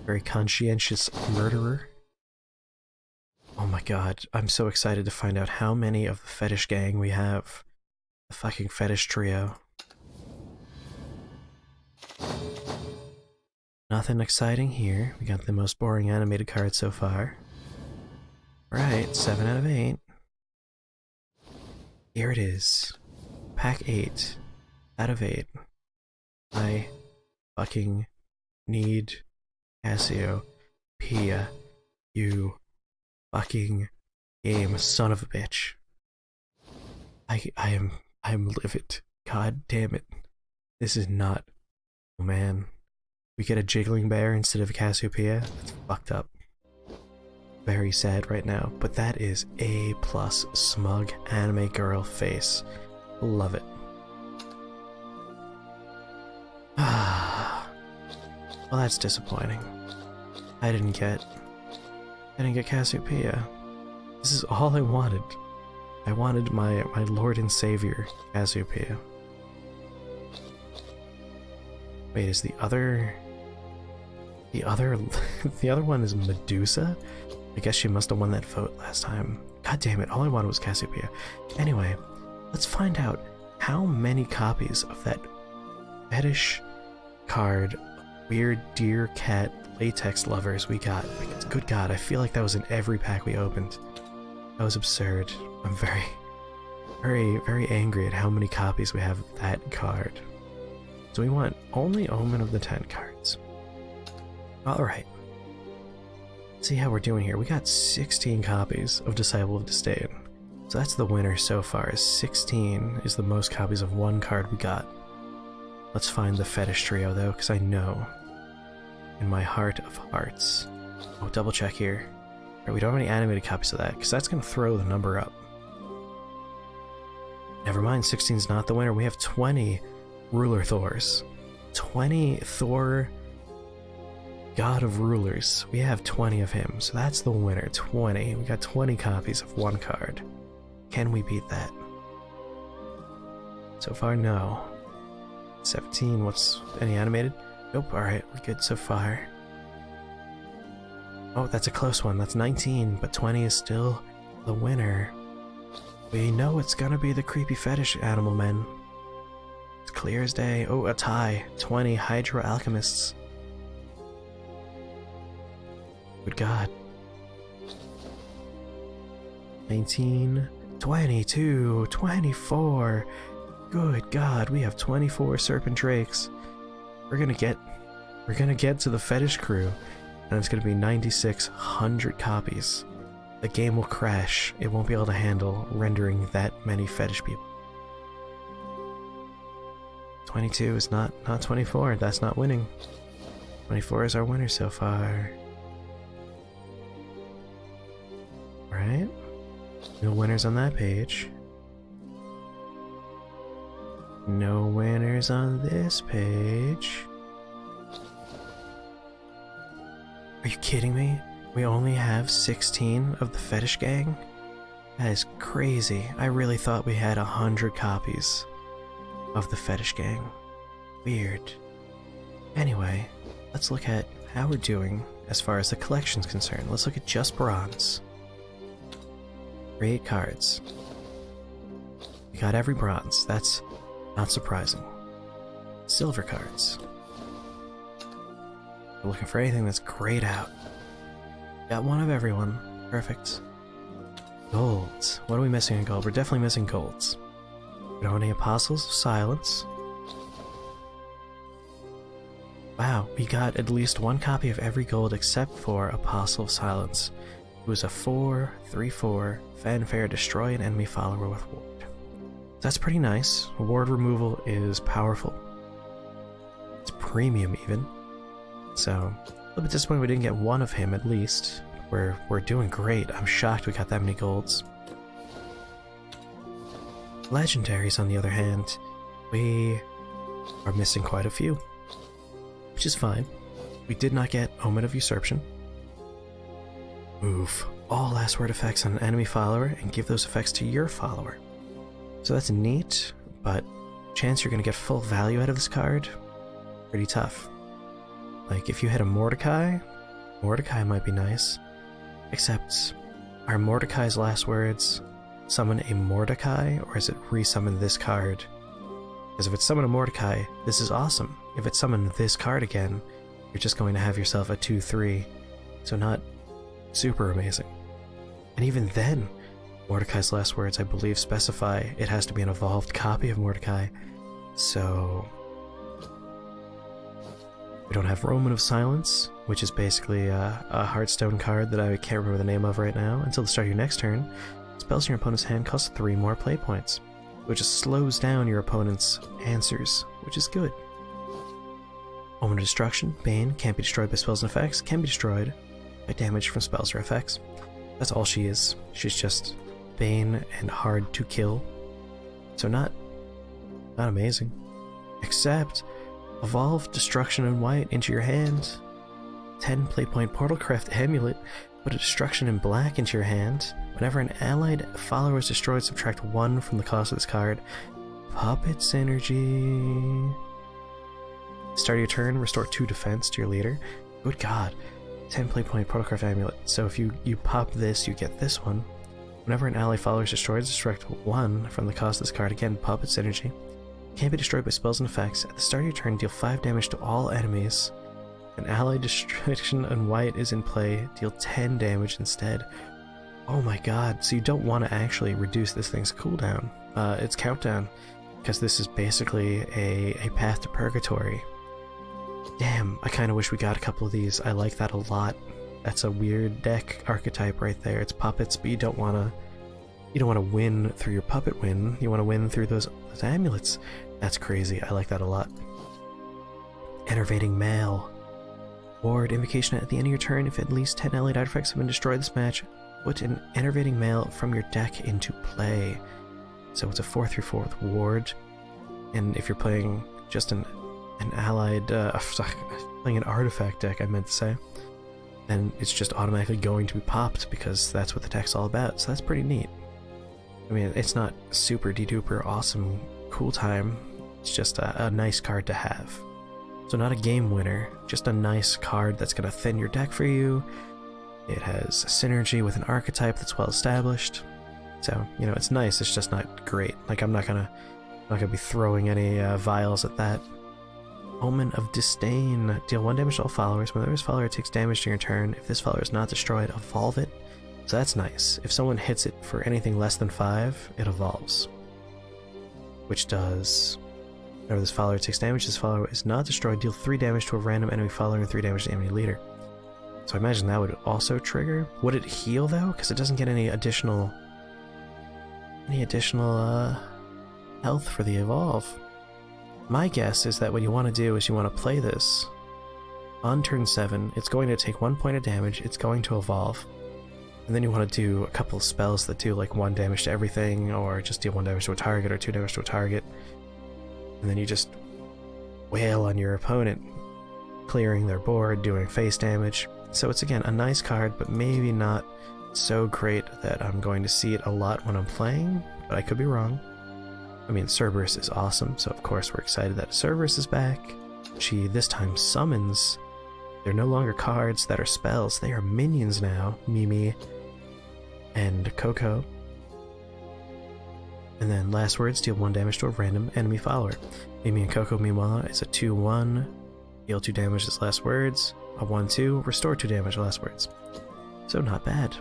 Very conscientious murderer. Oh my God, I'm so excited to find out how many of the fetish gang we have. The fucking fetish trio. Nothing exciting here. We got the most boring animated card so far. Right, 7 out of 8. Here it is. Pack 8 out of 8. I fucking need Cassiopeia, you fucking game son of a bitch. I'm livid. God damn it. This is not... Oh man. We get a jiggling bear instead of a Cassiopeia. That's fucked up. Very sad right now, but that is A+ smug anime girl face. Love it. Well, that's disappointing. I didn't get Cassiopeia. This is all I wanted. I wanted my Lord and Savior, Cassiopeia. Wait, is the other one is Medusa? I guess she must have won that vote last time. God damn it, all I wanted was Cassiopeia. Anyway, let's find out how many copies of that fetish card, weird deer cat latex lovers we got. Because, good God, I feel like that was in every pack we opened. That was absurd. I'm very, very, very angry at how many copies we have of that card. So we want only Omen of the 10 cards. Alright. See how we're doing here. We got 16 copies of Disciple of Disdain. So that's the winner so far. 16 is the most copies of one card we got. Let's find the fetish trio though, because I know in my heart of hearts. Oh, double check here. Right, we don't have any animated copies of that, because that's going to throw the number up. Never mind, 16 is not the winner. We have 20 Ruler Thors. 20 Thor, God of Rulers. We have 20 of him, so that's the winner. 20. We got 20 copies of one card. Can we beat that? So far, no. 17, what's any animated? Nope, alright, we're good so far. Oh, that's a close one. That's 19, but 20 is still the winner. We know it's gonna be the creepy fetish animal men. It's clear as day. Oh, a tie. 20 Hydro Alchemists. Good God. 19, 22, 24. Good God, we have 24 Serpent Drakes. We're gonna get to the fetish crew, and it's gonna be 9,600 copies. The game will crash. It won't be able to handle rendering that many fetish people. 22 is not 24. That's not winning. 24 is our winner so far. Alright. No winners on that page. No winners on this page. Are you kidding me? We only have 16 of the fetish gang? That is crazy. I really thought we had 100 copies of the fetish gang. Weird. Anyway, let's look at how we're doing as far as the collection's concerned. Let's look at just bronze. 8 cards. We got every bronze. That's not surprising. Silver cards. We're looking for anything that's grayed out. Got one of everyone. Perfect. Golds. What are we missing in gold? We're definitely missing golds. We don't have any Apostles of Silence. Wow, we got at least one copy of every gold except for Apostle of Silence. It was a 4/3/4 fanfare, destroy an enemy follower with ward. That's pretty nice. Ward removal is powerful. It's premium even. So, a little bit disappointed we didn't get one of him at least. We're doing great. I'm shocked we got that many golds. Legendaries, on the other hand, we are missing quite a few. Which is fine. We did not get Omen of Usurpation. Move all last word effects on an enemy follower and give those effects to your follower. So that's neat, but chance you're going to get full value out of this card? Pretty tough. Like, if you had a Mordecai might be nice. Except, are Mordecai's last words summon a Mordecai, or is it resummon this card? Because if it's summon a Mordecai, this is awesome. If it's summon this card again, you're just going to have yourself a 2/3. So not super amazing. And even then, Mordecai's last words, I believe, specify it has to be an evolved copy of Mordecai. So we don't have Omen of Silence, which is basically a Hearthstone card that I can't remember the name of right now. Until the start of your next turn, spells in your opponent's hand cost 3 more play points, which just slows down your opponent's answers, which is good. Omen of Destruction, Bane, can't be destroyed by spells and effects, can be destroyed by damage from spells or effects. That's all she is. She's just Bane and hard to kill. So not amazing. Except, evolve Destruction in white into your hand. 10 Playpoint Portalcraft Amulet, put a Destruction in black into your hand. Whenever an allied follower is destroyed, subtract 1 from the cost of this card. Puppet Synergy. Start of your turn, restore 2 defense to your leader. Good god. 10 Playpoint Portalcraft Amulet. So if you pop this, you get this one. Whenever an ally follower is destroyed, subtract 1 from the cost of this card. Again, Puppet Synergy. Can't be destroyed by spells and effects. At the start of your turn, deal 5 damage to all enemies. An allied Destruction in white is in play, deal 10 damage instead. Oh my god, so you don't want to actually reduce this thing's cooldown. Its countdown, because this is basically a path to purgatory. Damn, I kind of wish we got a couple of these. I like that a lot. That's a weird deck archetype right there. It's puppets, but you don't want to win through your puppet win. You want to win through those amulets. That's crazy. I like that a lot. Enervating Mail. Ward, Invocation at the end of your turn. If at least 10 allied artifacts have been destroyed this match, put an Enervating Mail from your deck into play. So it's a 4/4 with Ward. And if you're playing just an allied, playing an artifact deck, I meant to say, then it's just automatically going to be popped because that's what the deck's all about. So that's pretty neat. I mean, it's not super de-duper awesome cool time. It's just a nice card to have. So not a game winner, just a nice card that's going to thin your deck for you. It has synergy with an archetype that's well established. So, you know, it's nice, it's just not great. Like, I'm not gonna be throwing any vials at that. Omen of Disdain. Deal 1 damage to all followers. Whenever this follower takes damage during your turn, if this follower is not destroyed, evolve it. So that's nice. If someone hits it for anything less than 5, it evolves. Which does... Whenever this follower takes damage, this follower is not destroyed, deal 3 damage to a random enemy follower and 3 damage to the enemy leader. So I imagine that would also trigger. Would it heal though? Because it doesn't get any additional health for the evolve. My guess is that what you want to do is you want to play this on turn 7. It's going to take 1 point of damage, it's going to evolve, and then you want to do a couple of spells that do like 1 damage to everything, or just deal 1 damage to a target, or 2 damage to a target. And then you just wail on your opponent, clearing their board, doing face damage. So it's again a nice card, but maybe not so great that I'm going to see it a lot when I'm playing, but I could be wrong. I mean, Cerberus is awesome, so of course we're excited that Cerberus is back. She this time summons. They're no longer cards that are spells, they are minions now. Mimi and Coco. And then last words, deal 1 damage to a random enemy follower. Mimi and Coco, meanwhile, is a 2/1. Deal 2 damage as last words. A 1/2, restore 2 damage last words. So not bad.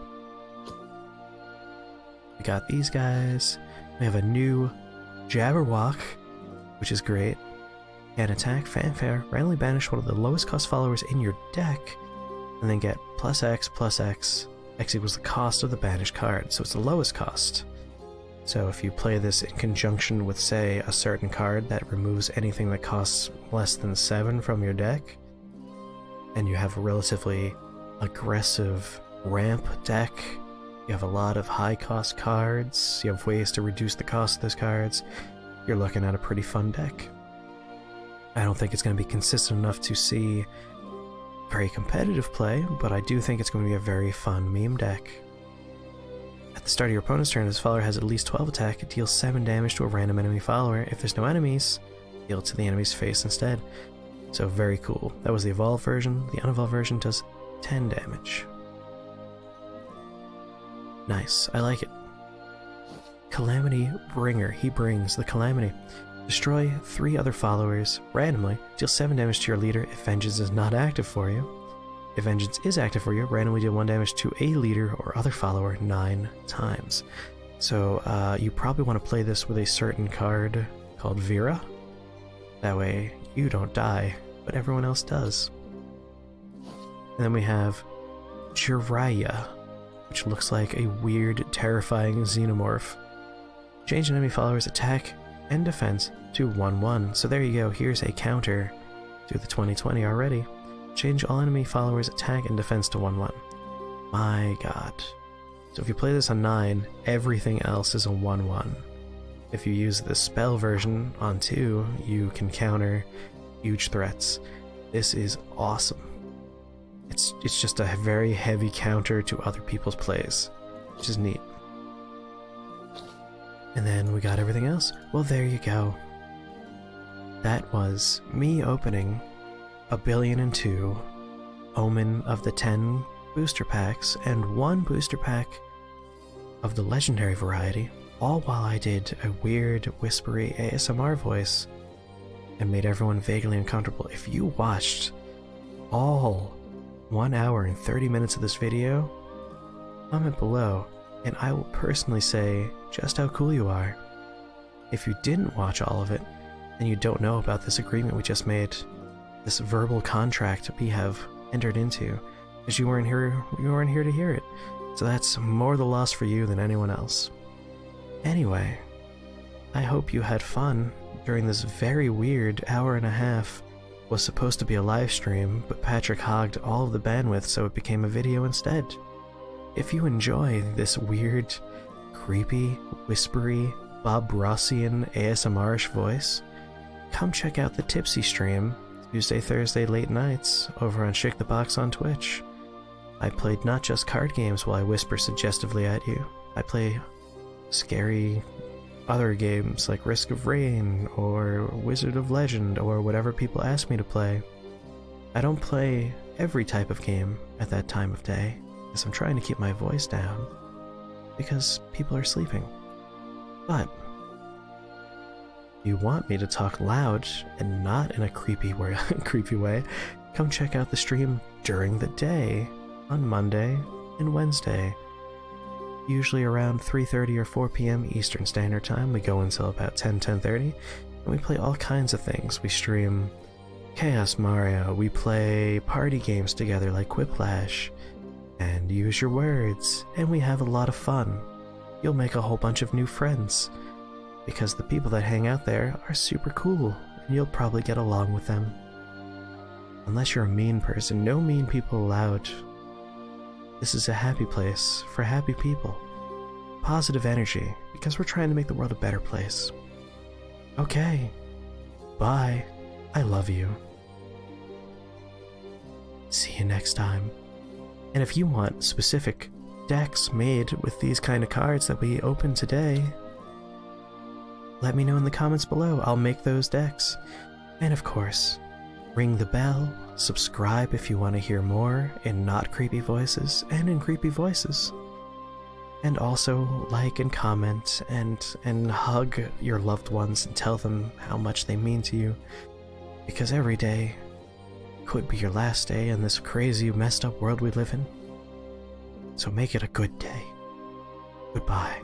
We got these guys. We have a new Jabberwock, which is great. Can attack, fanfare, randomly banish one of the lowest cost followers in your deck, and then get +X, +X. X equals the cost of the banished card, so it's the lowest cost. So if you play this in conjunction with, say, a certain card that removes anything that costs less than 7 from your deck, and you have a relatively aggressive ramp deck, you have a lot of high-cost cards, you have ways to reduce the cost of those cards, you're looking at a pretty fun deck. I don't think it's going to be consistent enough to see very competitive play, but I do think it's going to be a very fun meme deck. At the start of your opponent's turn, this follower has at least 12 attack, it deals 7 damage to a random enemy follower. If there's no enemies, deal it to the enemy's face instead. So very cool. That was the evolved version. The unevolved version does 10 damage. Nice, I like it. Calamity Bringer. He brings the Calamity. Destroy 3 other followers randomly. Deal 7 damage to your leader if Vengeance is not active for you. If Vengeance is active for you, randomly deal 1 damage to a leader or other follower 9 times. So you probably want to play this with a certain card called Vera. That way you don't die, but everyone else does. And then we have Jiraiya, which looks like a weird, terrifying xenomorph. Change an enemy follower's attack and defense to 1/1. So there you go, here's a counter Do the 2020 already. Change all enemy followers' attack and defense to 1/1. My god. So if you play this on 9, everything else is a 1/1. If you use the spell version on 2, you can counter huge threats. This is awesome. It's just a very heavy counter to other people's plays, which is neat. And then we got everything else. Well, there you go. That was me opening 1,000,002,000 Omen of the 10 booster packs and 1 booster pack of the legendary variety, all while I did a weird whispery ASMR voice and made everyone vaguely uncomfortable. If you watched all 1 hour and 30 minutes of this video, comment below and I will personally say just how cool you are. If you didn't watch all of it, then you don't know about this agreement we just made, this verbal contract we have entered into, because you weren't here to hear it. So that's more the loss for you than anyone else. Anyway, I hope you had fun during this very weird hour and a half. Was supposed to be a live stream, but Patrick hogged all of the bandwidth so it became a video instead. If you enjoy this weird, creepy, whispery, Bob Rossian ASMR-ish voice, come check out the Tipsy stream Tuesday, Thursday late nights over on Shake the Box on Twitch. I played not just card games while I whisper suggestively at you. I play scary other games like Risk of Rain or Wizard of Legend or whatever people ask me to play. I don't play every type of game at that time of day, because I'm trying to keep my voice down, because people are sleeping. But if you want me to talk loud and not in a creepy way, come check out the stream during the day on Monday and Wednesday. Usually around 3:30 or 4 p.m. Eastern Standard Time. We go until about 10:30, and we play all kinds of things. We stream Chaos Mario, we play party games together like Quiplash, and Use Your Words, and we have a lot of fun. You'll make a whole bunch of new friends, because the people that hang out there are super cool, and you'll probably get along with them. Unless you're a mean person, no mean people allowed. This is a happy place for happy people. Positive energy, because we're trying to make the world a better place. Okay. Bye. I love you. See you next time. And if you want specific decks made with these kind of cards that we opened today, let me know in the comments below. I'll make those decks. And of course, ring the bell, subscribe if you want to hear more in not creepy voices and in creepy voices. And also like and comment and hug your loved ones and tell them how much they mean to you. Because every day could be your last day in this crazy, messed up world we live in. So make it a good day. Goodbye.